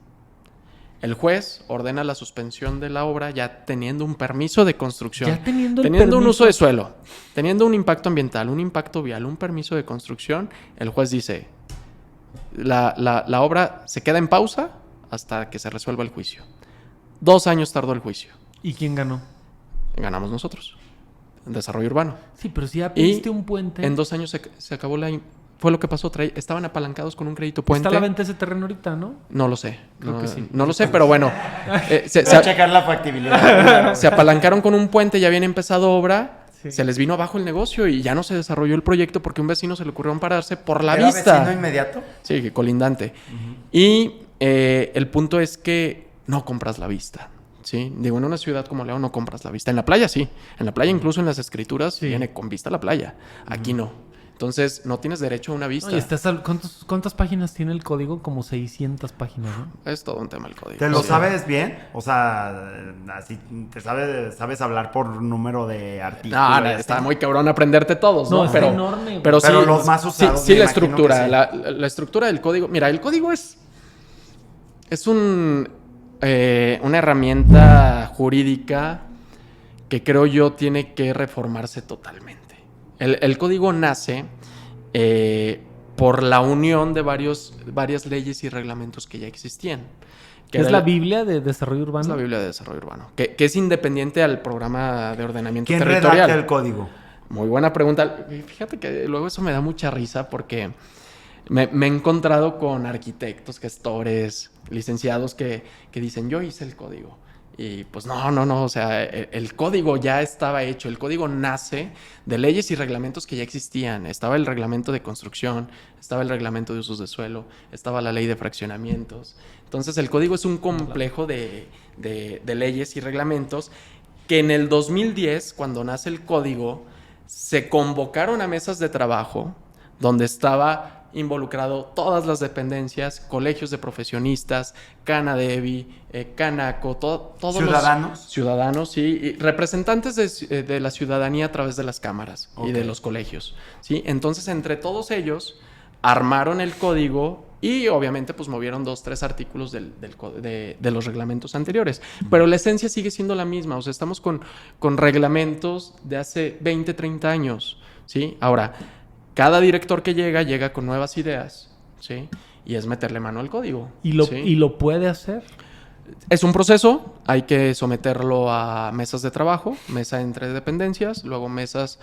El juez ordena la suspensión de la obra ya teniendo un permiso de construcción. Ya teniendo el un permiso. uso de suelo, teniendo un impacto ambiental, un impacto vial, un permiso de construcción. El juez dice, la obra se queda en pausa hasta que se resuelva el juicio. 2 años tardó el juicio. ¿Y quién ganó? Ganamos nosotros. Desarrollo urbano. Sí, pero si ya Y pediste un puente. en 2 años se acabó fue lo que pasó. Estaban apalancados con un crédito puente. Está a la venta ese terreno ahorita, ¿no? No lo sé. Creo que sí. No lo sé, pero bueno. Voy a checar la factibilidad. Se apalancaron con un puente, ya habían empezado obra se les vino abajo el negocio y ya no se desarrolló el proyecto porque a un vecino se le ocurrió ampararse por la ¿Era vista. vecino inmediato? Sí, colindante. Y el punto es que no compras la vista. ¿Sí? Digo, en una ciudad como León no compras la vista. En la playa sí. En la playa, incluso en las escrituras, viene con vista a la playa. Aquí no. Entonces, no tienes derecho a una vista. Oye, ¿cuántas páginas tiene el código? Como 600 páginas, ¿no? Es todo un tema el código. ¿Te lo sabes bien? O sea, así te sabes hablar por número de artículos. No, está muy cabrón aprenderte todos, ¿no? No, está enorme. Pero sí, los más usados. Sí, me la imagino estructura. que sí. La estructura del código. Mira, el código es una herramienta jurídica que creo yo tiene que reformarse totalmente. El código nace por la unión de varias leyes y reglamentos que ya existían. ¿Es la Biblia de Desarrollo Urbano? Es la Biblia de Desarrollo Urbano, que es independiente al programa de ordenamiento ¿Quién territorial. redacta el código? Muy buena pregunta. Fíjate que luego eso me da mucha risa porque me he encontrado con arquitectos, gestores, licenciados que dicen, yo hice el código. Y pues no, o sea, el código ya estaba hecho, el código nace de leyes y reglamentos que ya existían. Estaba el reglamento de construcción, estaba el reglamento de usos de suelo, estaba la ley de fraccionamientos. Entonces el código es un complejo de leyes y reglamentos que en el 2010, cuando nace el código, se convocaron a mesas de trabajo donde estaba involucrado todas las dependencias, colegios de profesionistas, Canadevi, Canaco, todos ¿Ciudadanos? los ciudadanos, sí, y representantes de la ciudadanía a través de las cámaras y de los colegios, ¿sí? Entonces, entre todos ellos, armaron el código y obviamente pues movieron 2-3 artículos de los reglamentos anteriores. Pero la esencia sigue siendo la misma, o sea, estamos con reglamentos de hace 20, 30 años, ¿sí? Ahora, cada director que llega con nuevas ideas, ¿sí? Y es meterle mano al código. ¿Y ¿sí? lo puede hacer? Es un proceso, hay que someterlo a mesas de trabajo, mesa entre dependencias, luego mesas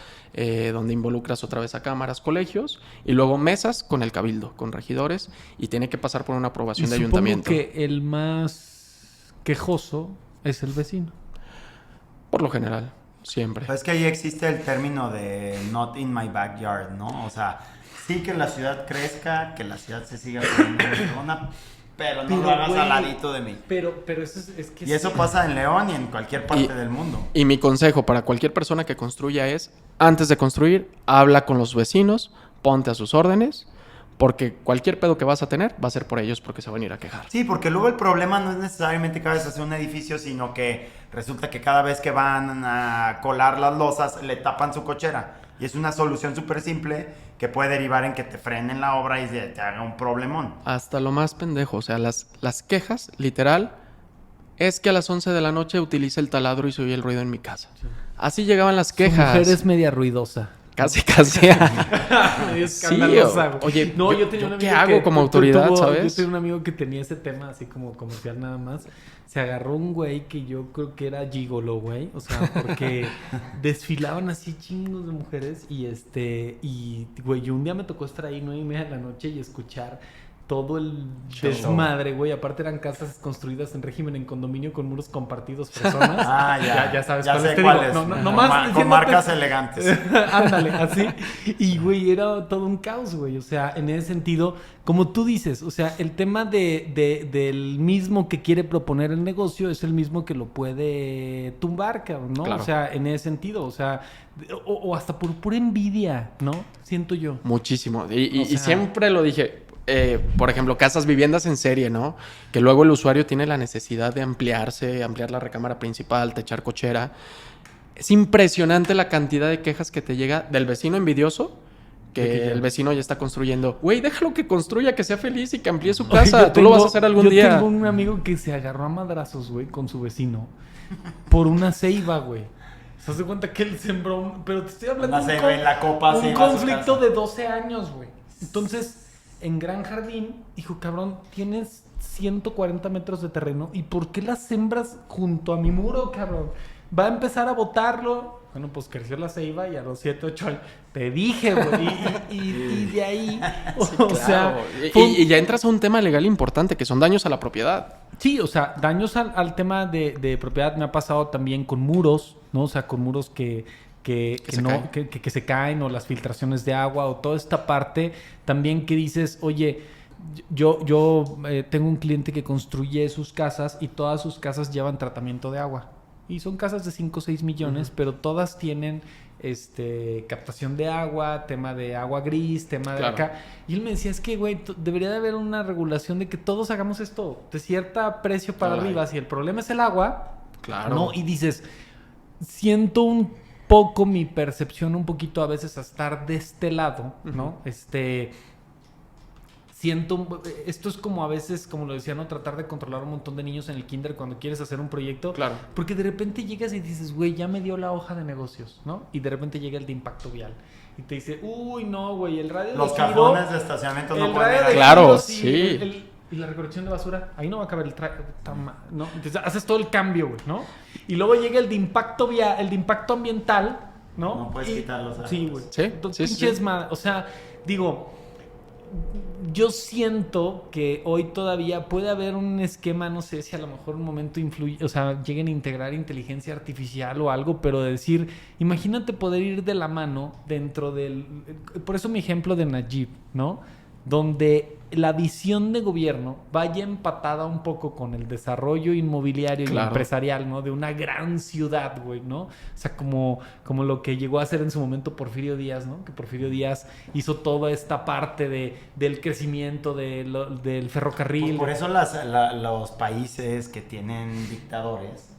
donde involucras otra vez a cámaras, colegios, y luego mesas con el cabildo, con regidores, y tiene que pasar por una aprobación de ayuntamiento. Supongo que el más quejoso es el vecino. Por lo general, siempre. Pues es que ahí existe el término de not in my backyard, ¿no? O sea, sí que la ciudad crezca, que la ciudad se siga poniendo en zona, pero no lo hagas al ladito de mí. Pero eso es que... Y eso pasa en León y en cualquier parte del mundo. Y mi consejo para cualquier persona que construya es, antes de construir, habla con los vecinos, ponte a sus órdenes, porque cualquier pedo que vas a tener va a ser por ellos porque se van a ir a quejar. Sí, porque luego el problema no es necesariamente que vayas a hacer un edificio, sino que resulta que cada vez que van a colar las losas le tapan su cochera. Y es una solución súper simple que puede derivar en que te frenen la obra y te haga un problemón. Hasta lo más pendejo, o sea, las quejas, literal, es que a las 11 de la noche utilice el taladro y se oye el ruido en mi casa. Sí. Así llegaban las quejas. Su mujer es media ruidosa. Casi. Escandalosa, güey. Oye, no, yo tenía un amigo ¿qué hago como autoridad, sabes? Yo tenía un amigo que tenía ese tema así como comercial nada más. Se agarró un güey que yo creo que era gigolo, güey. O sea, porque desfilaban así chingos de mujeres y güey, yo un día me tocó estar ahí 9:30 de la noche y escuchar todo el desmadre, güey. Aparte eran casas construidas en régimen en condominio con muros compartidos personas. Ya sabes ya sé cuáles. No más con marcas elegantes. Ándale, así. Y, güey, era todo un caos, güey. O sea, en ese sentido, como tú dices, o sea, el tema del mismo que quiere proponer el negocio es el mismo que lo puede tumbar, cabrón, ¿no? Claro. O sea, en ese sentido, o sea, o hasta por pura envidia, ¿no? Siento yo. Muchísimo. Y siempre lo dije. Por ejemplo, casas, viviendas en serie, ¿no? Que luego el usuario tiene la necesidad de ampliar la recámara principal, techar cochera. Es impresionante la cantidad de quejas que te llega del vecino envidioso, que el vecino ya está construyendo. Güey, déjalo que construya, que sea feliz y que amplíe su casa. Tú lo vas a hacer algún día. Yo tengo un amigo que se agarró a madrazos, güey, con su vecino por una ceiba, güey. ¿Se hace cuenta que él sembró? Pero te estoy hablando de un conflicto de 12 años, güey. Entonces... En Gran Jardín, dijo, cabrón, tienes 140 metros de terreno. ¿Y por qué las sembras junto a mi muro, cabrón? Va a empezar a botarlo. Bueno, pues creció la ceiba y a los 7, 8 años. Te dije, güey. Y de ahí, sí, claro. sea... Y ya entras a un tema legal importante, que son daños a la propiedad. Sí, o sea, daños al tema de propiedad me ha pasado también con muros, ¿no? O sea, con muros que que se caen, o las filtraciones de agua, o toda esta parte también que dices, oye, yo tengo un cliente que construye sus casas y todas sus casas llevan tratamiento de agua. Y son casas de 5 o 6 millones, pero todas tienen captación de agua, tema de agua gris, tema de acá. Y él me decía, es que, güey, debería de haber una regulación de que todos hagamos esto de cierta precio para arriba. Si el problema es el agua, ¿no? Y dices, siento un poco mi percepción, un poquito a veces a estar de este lado, ¿no? Siento, esto es como a veces, como lo decía, ¿no? Tratar de controlar un montón de niños en el kinder cuando quieres hacer un proyecto. Claro. Porque de repente llegas y dices, güey, ya me dio la hoja de negocios, ¿no? Y de repente llega el de impacto vial. Y te dice, uy, no, güey, el radio de los giro... Los cajones de estacionamiento no pueden ir. Claro, giro, sí. Y la recolección de basura, ahí no va a caber ¿no? Entonces haces todo el cambio, güey, ¿no? Y luego llega el de impacto vial, el de impacto ambiental, ¿no? No puedes quitarlos. Sí, güey. Sí, Entonces, pinches o sea, digo... Yo siento que hoy todavía puede haber un esquema, no sé si a lo mejor un momento influye, o sea, lleguen a integrar inteligencia artificial o algo, pero de decir, imagínate poder ir de la mano dentro del... Por eso mi ejemplo de Najib, ¿no? Donde la visión de gobierno vaya empatada un poco con el desarrollo inmobiliario y empresarial, ¿no? De una gran ciudad, güey, ¿no? O sea, como lo que llegó a hacer en su momento Porfirio Díaz, ¿no? Que Porfirio Díaz hizo toda esta parte del crecimiento del ferrocarril. Por eso los países que tienen dictadores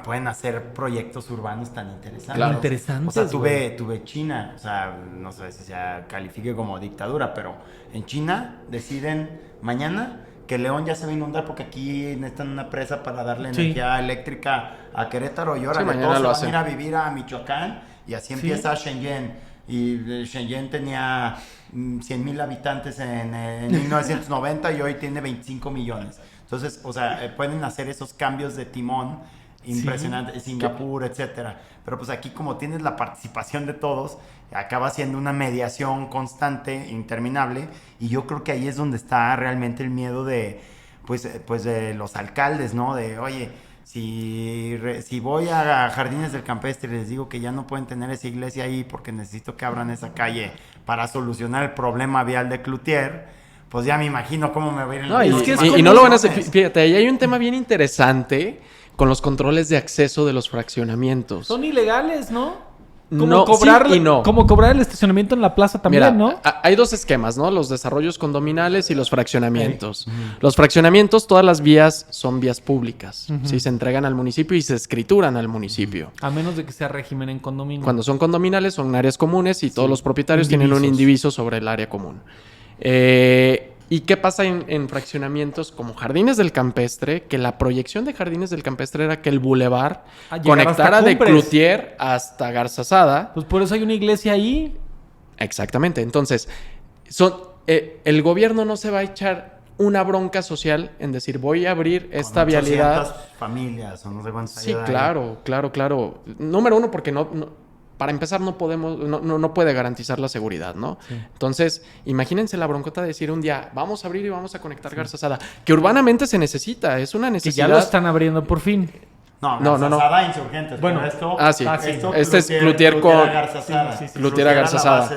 pueden hacer proyectos urbanos tan interesantes. Claro. Interesantes. O sea, tuve China, o sea, no sé si se califique como dictadura, pero en China deciden mañana que León ya se va a inundar porque aquí necesitan una presa para darle energía eléctrica a Querétaro, y ahora todos se van a ir a vivir a Michoacán, y así empieza Shenzhen. Y Shenzhen tenía 100,000 habitantes en 1990 y hoy tiene 25 millones. Entonces, o sea, pueden hacer esos cambios de timón impresionantes, Singapur, etcétera. Pero pues aquí, como tienes la participación de todos, acaba siendo una mediación constante, interminable, y yo creo que ahí es donde está realmente el miedo de de los alcaldes, ¿no? De, oye, si voy a Jardines del Campestre y les digo que ya no pueden tener esa iglesia ahí porque necesito que abran esa calle para solucionar el problema vial de Cloutier, pues ya me imagino cómo me va a ir y no lo van a hacer. Fíjate, ahí hay un tema bien interesante con los controles de acceso de los fraccionamientos. Son ilegales, ¿no? Como cobrar el estacionamiento en la plaza también, mira, ¿no? Hay dos esquemas, ¿no? Los desarrollos condominales y los fraccionamientos. Los fraccionamientos, todas las vías son vías públicas. ¿Sí? Se entregan al municipio y se escrituran al municipio. A menos de que sea régimen en condominio. Cuando son condominales son áreas comunes y todos los propietarios tienen un indiviso sobre el área común. ¿Y qué pasa en fraccionamientos como Jardines del Campestre? Que la proyección de Jardines del Campestre era que el bulevar conectara de Cloutier hasta Garzazada. Pues por eso hay una iglesia ahí. Exactamente. Entonces, el gobierno no se va a echar una bronca social en decir, voy a abrir esta vialidad. Familias o no sé cuántas. Sí, claro. Número uno, porque para empezar, no puede garantizar la seguridad, ¿no? Sí. Entonces, imagínense la broncota de decir un día, vamos a abrir y vamos a conectar Garzazada, que urbanamente se necesita, es una necesidad. Que ya lo están abriendo por fin. No. Garzazada, Insurgentes. Bueno, esto, este es Cloutier con Cloutier a Garzazada,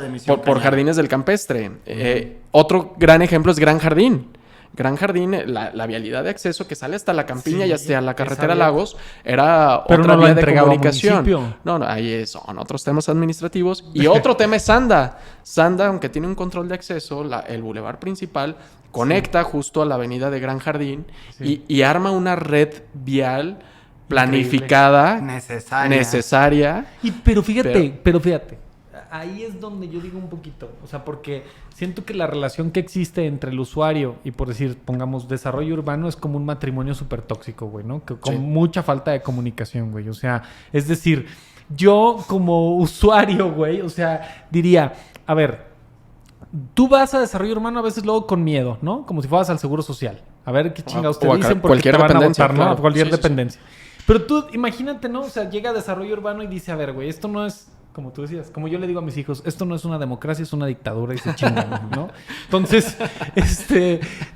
por Jardines del Campestre. Otro gran ejemplo es Gran Jardín. Gran Jardín, la vialidad de acceso que sale hasta la Campiña y hasta la carretera Lagos era otra vía de comunicación. No, ahí son otros temas administrativos. Y otro tema es Sanda. Sanda, aunque tiene un control de acceso, el bulevar principal conecta justo a la avenida de Gran Jardín y arma una red vial planificada, necesaria. Pero fíjate. Ahí es donde yo digo un poquito, o sea, porque siento que la relación que existe entre el usuario y, por decir, pongamos, desarrollo urbano es como un matrimonio súper tóxico, güey, ¿no? Que con mucha falta de comunicación, güey. O sea, es decir, yo como usuario, güey, o sea, diría, a ver, tú vas a desarrollo urbano a veces luego con miedo, ¿no? Como si fueras al Seguro Social. A ver qué chingados te dicen porque te van a votar, ¿no? Cualquier dependencia. Pero tú, imagínate, ¿no? O sea, llega a desarrollo urbano y dice, a ver, güey, esto no es... Como tú decías, como yo le digo a mis hijos, esto no es una democracia, es una dictadura y se chingan, ¿no? Entonces,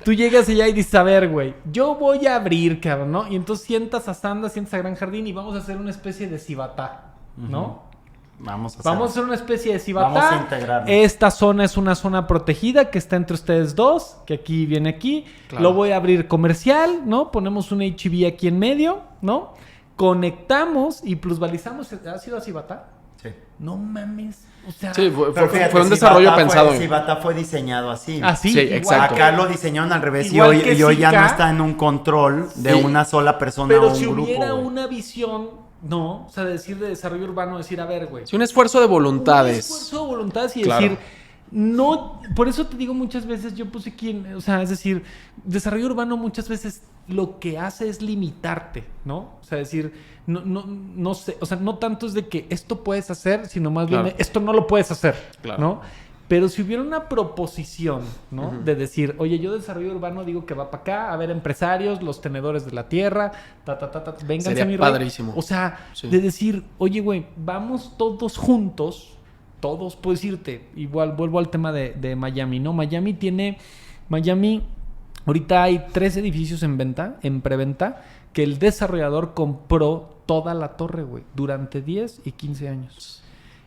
tú llegas allá y dices, a ver, güey, yo voy a abrir, cabrón, ¿no? Y entonces sientas a Sanda, sientas a Gran Jardín y vamos a hacer una especie de cibatá, ¿no? Vamos a hacer una especie de cibatá. Vamos a integrarnos. Esta zona es una zona protegida que está entre ustedes dos, que aquí viene aquí. Claro. Lo voy a abrir comercial, ¿no? Ponemos un HB aquí en medio, ¿no? Conectamos y plusvalizamos. ¿Ha sido a cibatá? Sí. No mames. O sea, sí, fue un desarrollo pensado. Cibatá fue diseñado así. Así, sí, exacto. Acá lo diseñaron al revés y hoy ya no está en un control de una sola persona pero o un si grupo. Pero si hubiera una visión... No, o sea, decir de desarrollo urbano, decir, a ver, güey. Sí, un esfuerzo de voluntades. Un esfuerzo de voluntades y decir, no, por eso te digo muchas veces, yo puse aquí, o sea, es decir, desarrollo urbano muchas veces lo que hace es limitarte, ¿no? O sea, decir, no sé, o sea, no tanto es de que esto puedes hacer, sino más bien esto no lo puedes hacer, ¿no? Pero si hubiera una proposición, ¿no? De decir, oye, yo desarrollo urbano digo que va para acá, a ver empresarios, los tenedores de la tierra, vénganse a mi rey. Padrísimo. O sea, de decir, oye, güey, vamos todos juntos, todos, puedes irte. Igual vuelvo al tema de Miami, ¿no? Miami, ahorita hay 3 edificios en venta, en preventa, que el desarrollador compró toda la torre, güey, durante 10 y 15 años.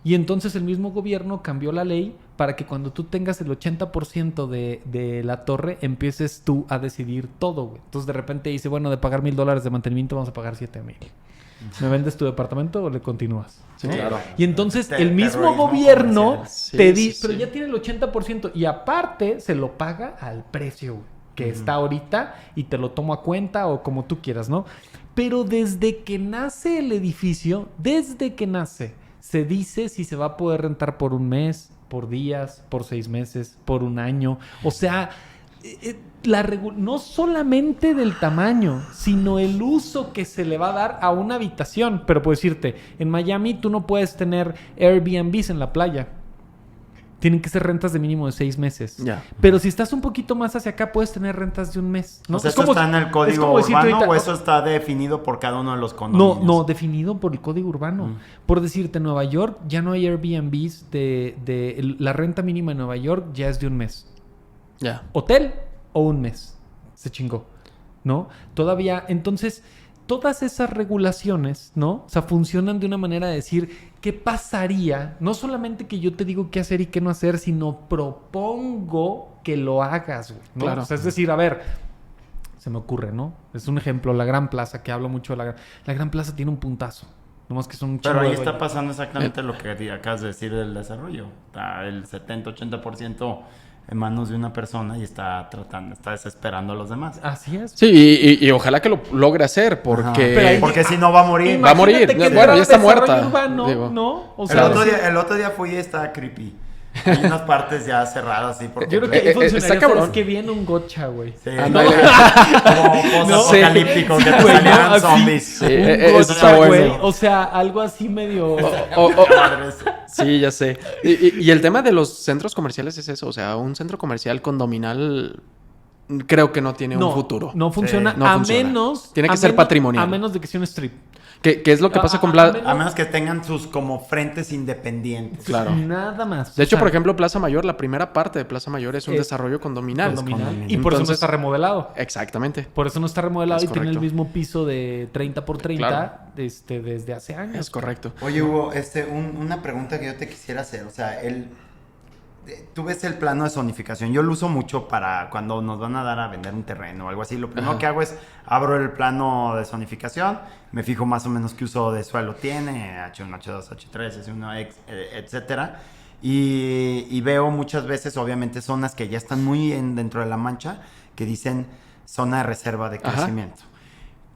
Y entonces el mismo gobierno cambió la ley para que cuando tú tengas el 80% de la torre, empieces tú a decidir todo, güey. Entonces de repente dice, bueno, de pagar $1,000 de mantenimiento vamos a pagar $7,000. ¿Me vendes tu departamento o le continúas? Sí, claro. Y entonces el mismo gobierno te dice, pero sí. ya tiene el 80% y aparte se lo paga al precio, güey, que está ahorita y te lo tomo a cuenta o como tú quieras, ¿no? Pero desde que nace el edificio, se dice si se va a poder rentar por un mes, por días, por 6 meses, por un año. O sea, no solamente del tamaño, sino el uso que se le va a dar a una habitación. Pero puedo decirte, en Miami tú no puedes tener Airbnbs en la playa. Tienen que ser rentas de mínimo de 6 meses. Ya. Pero si estás un poquito más hacia acá, puedes tener rentas de un mes, ¿no? O sea, ¿eso está en el código urbano o eso está definido por cada uno de los condominios? No, definido por el código urbano. Por decirte, Nueva York ya no hay Airbnbs la renta mínima en Nueva York ya es de un mes. Ya. Hotel o un mes. Se chingó, ¿no? Todavía, entonces... Todas esas regulaciones, ¿no? O sea, funcionan de una manera de decir qué pasaría. No solamente que yo te digo qué hacer y qué no hacer, sino propongo que lo hagas, güey, ¿no? Claro. O sea, es decir, a ver, se me ocurre, ¿no? Es un ejemplo, la Gran Plaza, que hablo mucho de la Gran Plaza tiene un puntazo. Nomás que son un Pero ahí está pasando exactamente lo que acabas de decir del desarrollo. Está el 70-80% en manos de una persona y está desesperando a los demás. Así es. Sí, y ojalá que lo logre hacer, porque... Porque si no va a morir. Va a morir. Bueno, ya está muerta. Urbano, digo. ¿no? O sea, el otro día fui y está creepy. Hay unas partes ya cerradas, sí. Yo creo que ahí funcionaría, está cabrón. ¿sabes? Que viene un gotcha, güey. Sí, como post-apocalíptico, que te salieran zombies. Sí, eso está bueno. Güey. O sea, algo así medio... Sí, ya sé. Y el tema de los centros comerciales es eso. O sea, un centro comercial condominal creo que no tiene un futuro. No funciona, no a funciona. menos... Tiene que ser patrimonial. A menos de que sea un strip. ¿Qué es lo que pasa con A menos que tengan sus como frentes independientes. Claro. Nada más. De hecho, por ejemplo, Plaza Mayor, la primera parte de Plaza Mayor es un desarrollo condominal. Y por eso no está remodelado. Exactamente. Por eso no está remodelado y correcto. tiene el mismo piso de 30x30 Claro. desde hace años. Es correcto. Oye, Hugo, una pregunta que yo te quisiera hacer. O sea, tú ves el plano de zonificación. Yo lo uso mucho para cuando nos van a dar a vender un terreno o algo así. Lo primero que hago es abro el plano de zonificación, me fijo más o menos qué uso de suelo tiene, H1, H2, H3, S1, etcétera. Y veo muchas veces, obviamente, zonas que ya están muy dentro de la mancha, que dicen zona de reserva de crecimiento.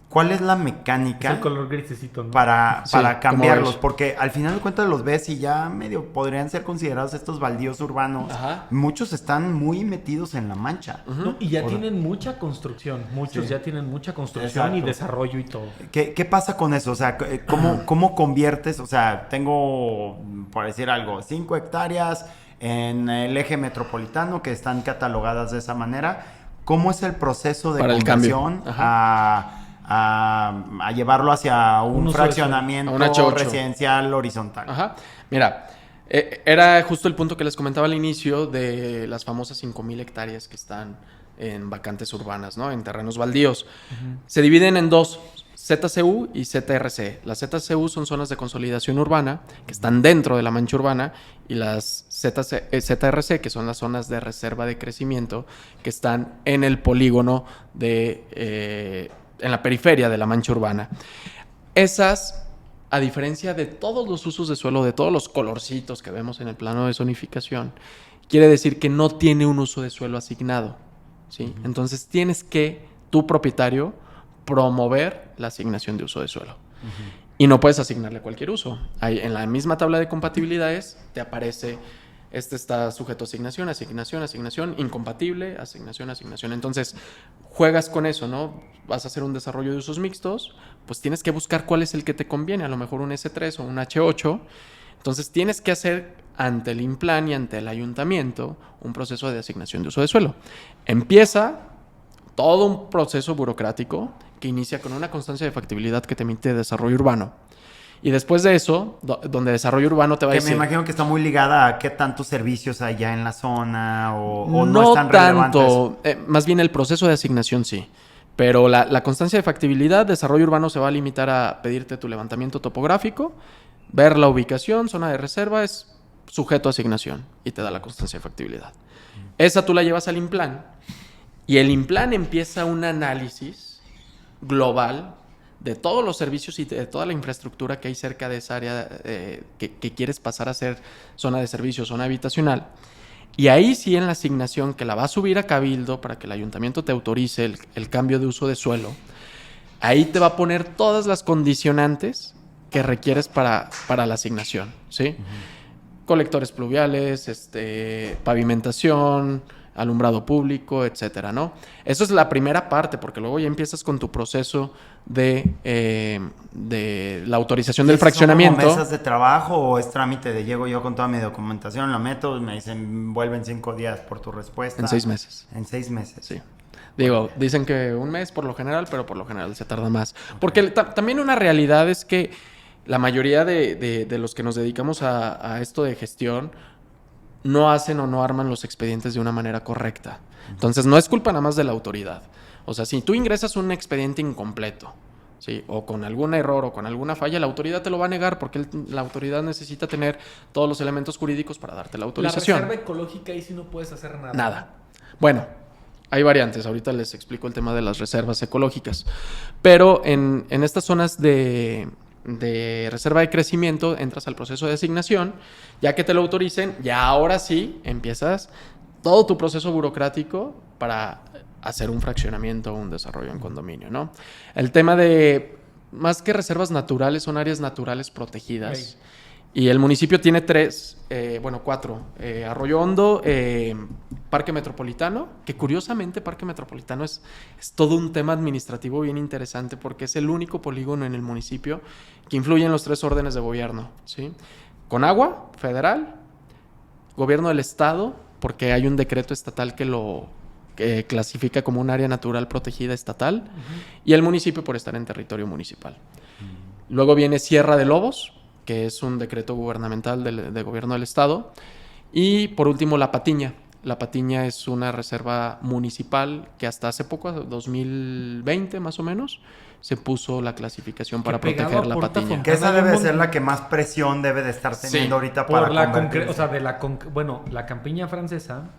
¿Cuál es la mecánica Es el color grisecito, ¿no? para Sí, cambiarlos? como Porque al final de cuentas los ves y ya medio podrían ser considerados estos baldíos urbanos. Ajá. Muchos están muy metidos en la mancha. No, y ya tienen mucha construcción. Muchos ya tienen mucha construcción y Exacto. desarrollo y todo. ¿Qué pasa con eso? O sea, ¿cómo conviertes? O sea, tengo, por decir algo, 5 hectáreas en el eje metropolitano que están catalogadas de esa manera. ¿Cómo es el proceso de Para el conversión a llevarlo hacia un fraccionamiento a un H8 residencial horizontal? Ajá. Mira, era justo el punto que les comentaba al inicio de las famosas 5,000 hectáreas que están en vacantes urbanas, ¿no? En terrenos baldíos. Se dividen en dos. ZCU y ZRC. Las ZCU son zonas de consolidación urbana que están dentro de la mancha urbana, y las ZRC, que son las zonas de reserva de crecimiento, que están en el polígono en la periferia de la mancha urbana. Esas, a diferencia de todos los usos de suelo, de todos los colorcitos que vemos en el plano de zonificación, quiere decir que no tiene un uso de suelo asignado, ¿sí? Uh-huh. Entonces tienes que, tu propietario, promover la asignación de uso de suelo. Uh-huh. Y no puedes asignarle cualquier uso. Ahí, en la misma tabla de compatibilidades te aparece, este está sujeto a asignación, asignación, asignación, incompatible, asignación, asignación. Entonces, juegas con eso, ¿no? Vas a hacer un desarrollo de usos mixtos, pues tienes que buscar cuál es el que te conviene, a lo mejor un S3 o un H8. Entonces, tienes que hacer ante el INPLAN y ante el ayuntamiento un proceso de asignación de uso de suelo. Empieza todo un proceso burocrático que inicia con una constancia de factibilidad que te emite desarrollo urbano. Y después de eso, donde desarrollo urbano te va a decir... me imagino que está muy ligada a qué tantos servicios hay ya en la zona o no es tan relevante. No tanto, más bien el proceso de asignación sí. Pero la constancia de factibilidad, desarrollo urbano se va a limitar a pedirte tu levantamiento topográfico, ver la ubicación, zona de reserva, es sujeto a asignación y te da la constancia de factibilidad. Esa tú la llevas al INPLAN y el INPLAN empieza un análisis global de todos los servicios y de toda la infraestructura que hay cerca de esa área que quieres pasar a ser zona de servicio, zona habitacional. Y ahí sí, en la asignación que la va a subir a Cabildo para que el ayuntamiento te autorice el cambio de uso de suelo, ahí te va a poner todas las condicionantes que requieres para la asignación, ¿sí? Uh-huh. Colectores pluviales, pavimentación, alumbrado público, etcétera, ¿no? Eso es la primera parte, porque luego ya empiezas con tu proceso de la autorización del fraccionamiento. ¿Son como mesas de trabajo o es trámite de llego yo con toda mi documentación, la meto, me dicen vuelven 5 días por tu respuesta? En 6 meses. En 6 meses. Sí. Digo, dicen que un mes por lo general, pero por lo general se tarda más. Okay. Porque también una realidad es que la mayoría de los que nos dedicamos a esto de gestión no hacen o no arman los expedientes de una manera correcta. Entonces, no es culpa nada más de la autoridad. O sea, si tú ingresas un expediente incompleto, ¿sí? O con algún error o con alguna falla, la autoridad te lo va a negar porque la autoridad necesita tener todos los elementos jurídicos para darte la autorización. La reserva ecológica ahí sí no puedes hacer nada. Nada. Bueno, hay variantes. Ahorita les explico el tema de las reservas ecológicas. Pero en estas zonas de reserva de crecimiento entras al proceso de asignación. Ya que te lo autoricen, ya ahora sí empiezas todo tu proceso burocrático para hacer un fraccionamiento o un desarrollo en condominio, ¿no? El tema de, más que reservas naturales, son áreas naturales protegidas. Okay. Y el municipio tiene 4. Arroyo Hondo, Parque Metropolitano, que curiosamente Parque Metropolitano es todo un tema administrativo bien interesante porque es el único polígono en el municipio que influye en los 3 órdenes de gobierno, ¿sí? Con agua, federal, gobierno del estado, porque hay un decreto estatal que lo clasifica como un área natural protegida estatal, uh-huh. Y el municipio por estar en territorio municipal. Uh-huh. Luego viene Sierra de Lobos, que es un decreto gubernamental de gobierno del estado. Y por último, La Patiña. La Patiña es una reserva municipal que hasta hace poco, 2020 más o menos, se puso la clasificación para proteger La Patiña. Que esa debe ser la que más presión debe de estar teniendo ahorita para convertirse. O sea, la campiña francesa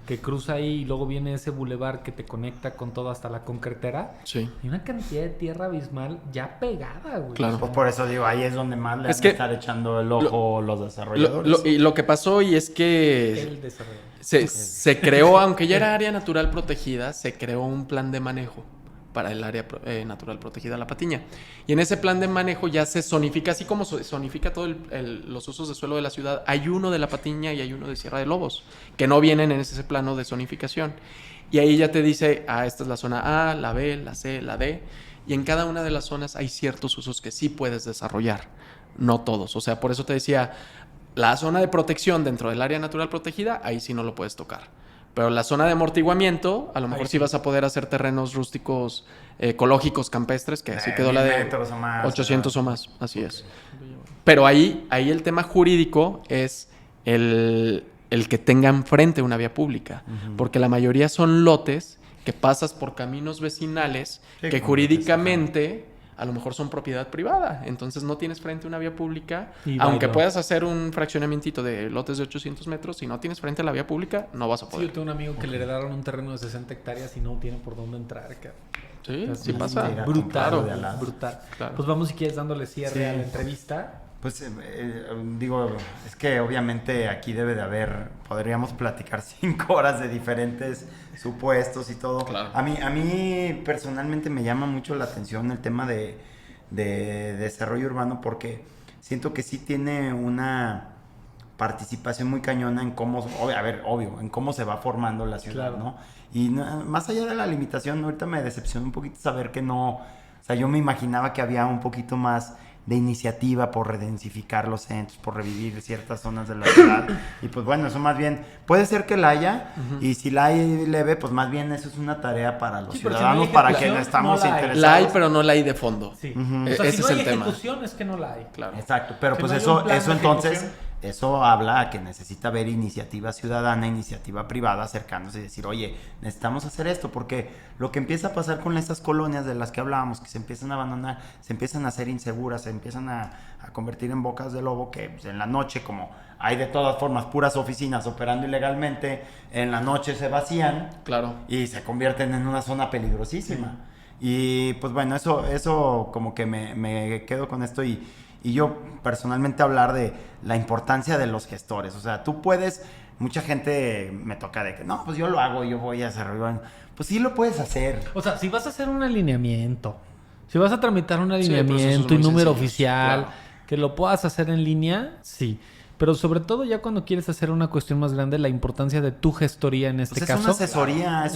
que cruza ahí y luego viene ese bulevar que te conecta con todo hasta la concretera. Sí. Y una cantidad de tierra abismal ya pegada, güey. Claro. Pues por eso digo, ahí es donde más le van a estar echando el ojo los desarrolladores. Y lo que pasó y es que se creó, aunque ya era área natural protegida, se creó un plan de manejo para el área natural protegida La Patiña. Y en ese plan de manejo ya se zonifica, así como se zonifica todos los usos de suelo de la ciudad, hay uno de La Patiña y hay uno de Sierra de Lobos, que no vienen en ese plano de zonificación. Y ahí ya te dice, esta es la zona A, la B, la C, la D, y en cada una de las zonas hay ciertos usos que sí puedes desarrollar, no todos. O sea, por eso te decía, la zona de protección dentro del área natural protegida, ahí sí no lo puedes tocar. Pero la zona de amortiguamiento, a lo mejor sí vas a poder hacer terrenos rústicos, ecológicos, campestres, que así quedó la de 800 o más, así es. Pero ahí el tema jurídico es el que tengan frente una vía pública, porque la mayoría son lotes que pasas por caminos vecinales que jurídicamente a lo mejor son propiedad privada. Entonces no tienes frente a una vía pública. Y aunque no. puedas hacer un fraccionamiento de lotes de 800 metros, si no tienes frente a la vía pública, no vas a Sí, poder. yo tengo un amigo que le heredaron un terreno de 60 hectáreas y no tiene por dónde entrar, cabrón. Sí, Así sí pasa. mira, Brutal, comprado de al lado. brutal. Claro. Pues vamos, si quieres, dándole cierre Sí. a la entrevista. Pues digo, es que obviamente aquí debe de haber, podríamos platicar 5 horas de diferentes supuestos y todo. Claro. A mí personalmente me llama mucho la atención el tema de desarrollo urbano, porque siento que sí tiene una participación muy cañona en cómo, obvio, en cómo se va formando la ciudad, Claro. ¿no? Y más allá de la limitación, ahorita me decepcionó un poquito saber que no, o sea, yo me imaginaba que había un poquito más de iniciativa por redensificar los centros, por revivir ciertas zonas de la ciudad. Y pues bueno, eso más bien, puede ser que la haya, y si la hay leve, pues más bien eso es una tarea para los Sí, pero si no hay ciudadanos, para ejecución, quienes estamos no la hay. interesados. La hay, pero no la hay de fondo. Sí. Ujú. O sea, Ese si no es hay el tema. ejecución, es que no la hay. Claro. Exacto, pero Si pues no hay eso, un plan eso de entonces, ejecución. eso habla a que necesita haber iniciativa ciudadana, iniciativa privada acercándose y decir, oye, necesitamos hacer esto, porque lo que empieza a pasar con estas colonias de las que hablábamos, que se empiezan a abandonar, se empiezan a hacer inseguras, se empiezan a convertir en bocas de lobo, que pues, en la noche, como hay de todas formas puras oficinas operando ilegalmente, en la noche se vacían Claro. y se convierten en una zona peligrosísima. Y pues bueno, eso como que me quedo con esto y yo personalmente hablar de la importancia de los gestores. O sea, tú puedes, mucha gente me toca de que no, pues yo lo hago, yo voy a hacer, pues sí lo puedes hacer. O sea, si vas a hacer un alineamiento, si vas a tramitar un procesos alineamiento y muy número sencillos, oficial, claro. que lo puedas hacer en línea, sí. Pero sobre todo ya cuando quieres hacer una cuestión más grande, la importancia de tu gestoría en este Pues caso. es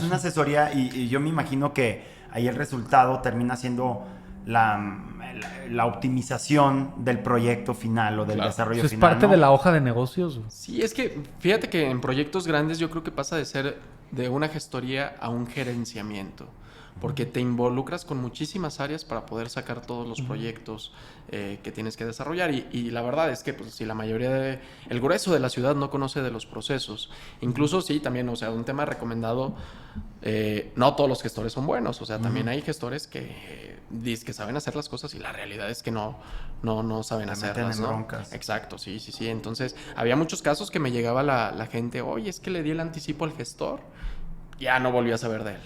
una asesoría y yo me imagino que ahí el resultado termina siendo la optimización del proyecto final o del Claro. desarrollo Eso es final. parte ¿no? de la hoja de negocios. Güey. Sí, es que fíjate que en proyectos grandes yo creo que pasa de ser de una gestoría a un gerenciamiento, porque te involucras con muchísimas áreas para poder sacar todos los proyectos que tienes que desarrollar y la verdad es que pues, si la mayoría el grueso de la ciudad no conoce de los procesos, incluso sí, también, o sea, un tema recomendado, no todos los gestores son buenos, o sea, también hay gestores que dicen que saben hacer las cosas y la realidad es que no saben Se meten hacerlas, en ¿no? broncas. Exacto, sí. Entonces, había muchos casos que me llegaba la gente, oye, es que le di el anticipo al gestor, ya no volví a saber de él.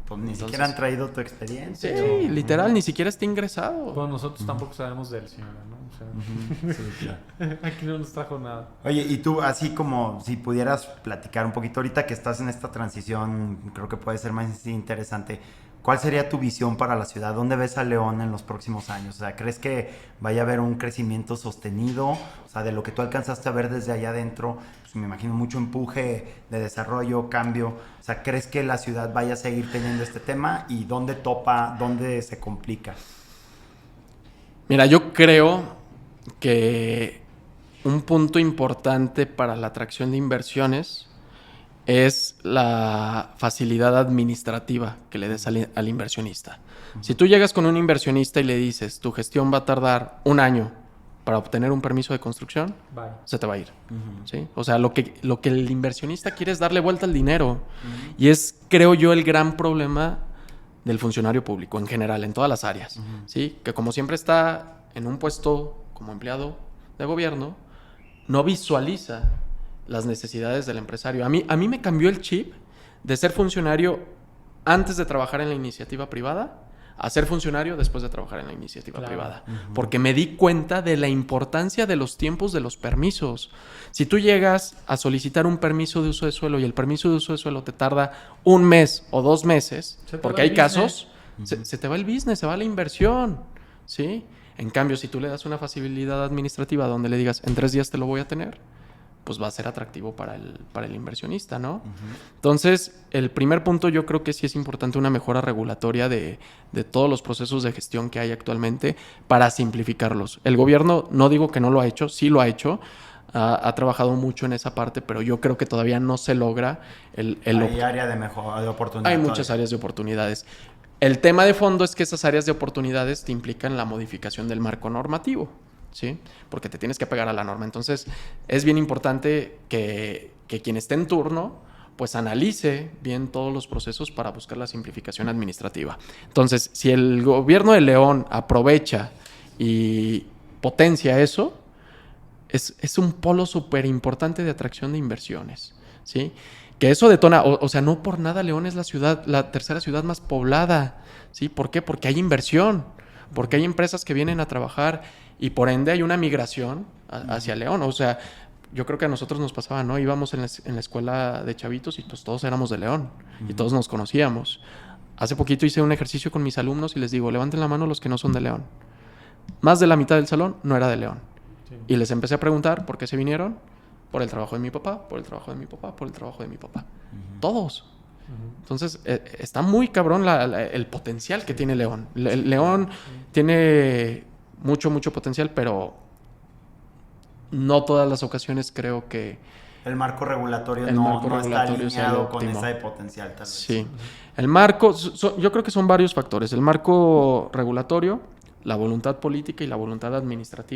Pues ni Entonces- siquiera han traído tu experiencia. Sí, literal, ni siquiera está ingresado. Bueno, nosotros tampoco sabemos de él, señora, ¿no? O sea, Sí, claro. aquí no nos trajo nada. Oye, y tú, así como si pudieras platicar un poquito ahorita que estás en esta transición, creo que puede ser más interesante. ¿Cuál sería tu visión para la ciudad? ¿Dónde ves a León en los próximos años? O sea, ¿crees que vaya a haber un crecimiento sostenido? O sea, de lo que tú alcanzaste a ver desde allá adentro, pues me imagino mucho empuje de desarrollo, cambio. O sea, ¿crees que la ciudad vaya a seguir teniendo este tema? ¿Y dónde topa, dónde se complica? Mira, yo creo que un punto importante para la atracción de inversiones es la facilidad administrativa que le des al inversionista. Si tú llegas con un inversionista y le dices, tu gestión va a tardar 1 año para obtener un permiso de construcción, Bye. se te va a ir. ¿Sí? O sea, lo que el inversionista quiere es darle vuelta al dinero. Y es, creo yo, el gran problema del funcionario público en general, en todas las áreas. ¿Sí? Que como siempre está en un puesto como empleado de gobierno, no visualiza las necesidades del empresario. A mí me cambió el chip de ser funcionario antes de trabajar en la iniciativa privada a ser funcionario después de trabajar en la iniciativa privada. Porque me di cuenta de la importancia de los tiempos de los permisos. Si tú llegas a solicitar un permiso de uso de suelo y el permiso de uso de suelo te tarda 1 mes o 2 meses, Se te porque va el hay casos, se te va el business, se va la inversión, ¿sí? En cambio, si tú le das una facilidad administrativa donde le digas, en 3 días te lo voy a tener, pues va a ser atractivo para el inversionista, ¿no? Entonces, el primer punto yo creo que sí es importante una mejora regulatoria de todos los procesos de gestión que hay actualmente para simplificarlos. El gobierno, no digo que no lo ha hecho, sí lo ha hecho, ha trabajado mucho en esa parte, pero yo creo que todavía no se logra Hay área de oportunidad. Hay muchas áreas de oportunidades. El tema de fondo es que esas áreas de oportunidades te implican la modificación del marco normativo, ¿sí? Porque te tienes que pegar a la norma. Entonces, es bien importante que quien esté en turno pues analice bien todos los procesos para buscar la simplificación administrativa. Entonces, si el gobierno de León aprovecha y potencia eso, es un polo súper importante de atracción de inversiones, ¿sí? Que eso detona, o sea, no por nada León es la tercera ciudad más poblada, ¿sí? ¿Por qué? Porque hay inversión, porque hay empresas que vienen a trabajar y por ende hay una migración hacia León. O sea, yo creo que a nosotros nos pasaba, ¿no? Íbamos en la escuela de chavitos y pues todos éramos de León y todos nos conocíamos. Hace poquito hice un ejercicio con mis alumnos y les digo, levanten la mano los que no son de León. Más de la mitad del salón no era de León. Sí. Y les empecé a preguntar por qué se vinieron. Por el trabajo de mi papá, por el trabajo de mi papá, por el trabajo de mi papá. Todos. Entonces, está muy cabrón el potencial que tiene León. León tiene mucho potencial, pero no todas las ocasiones creo que el marco regulatorio no está alineado con ese potencial, tal vez. Sí. El marco, yo creo que son varios factores. El marco regulatorio, la voluntad política y la voluntad administrativa.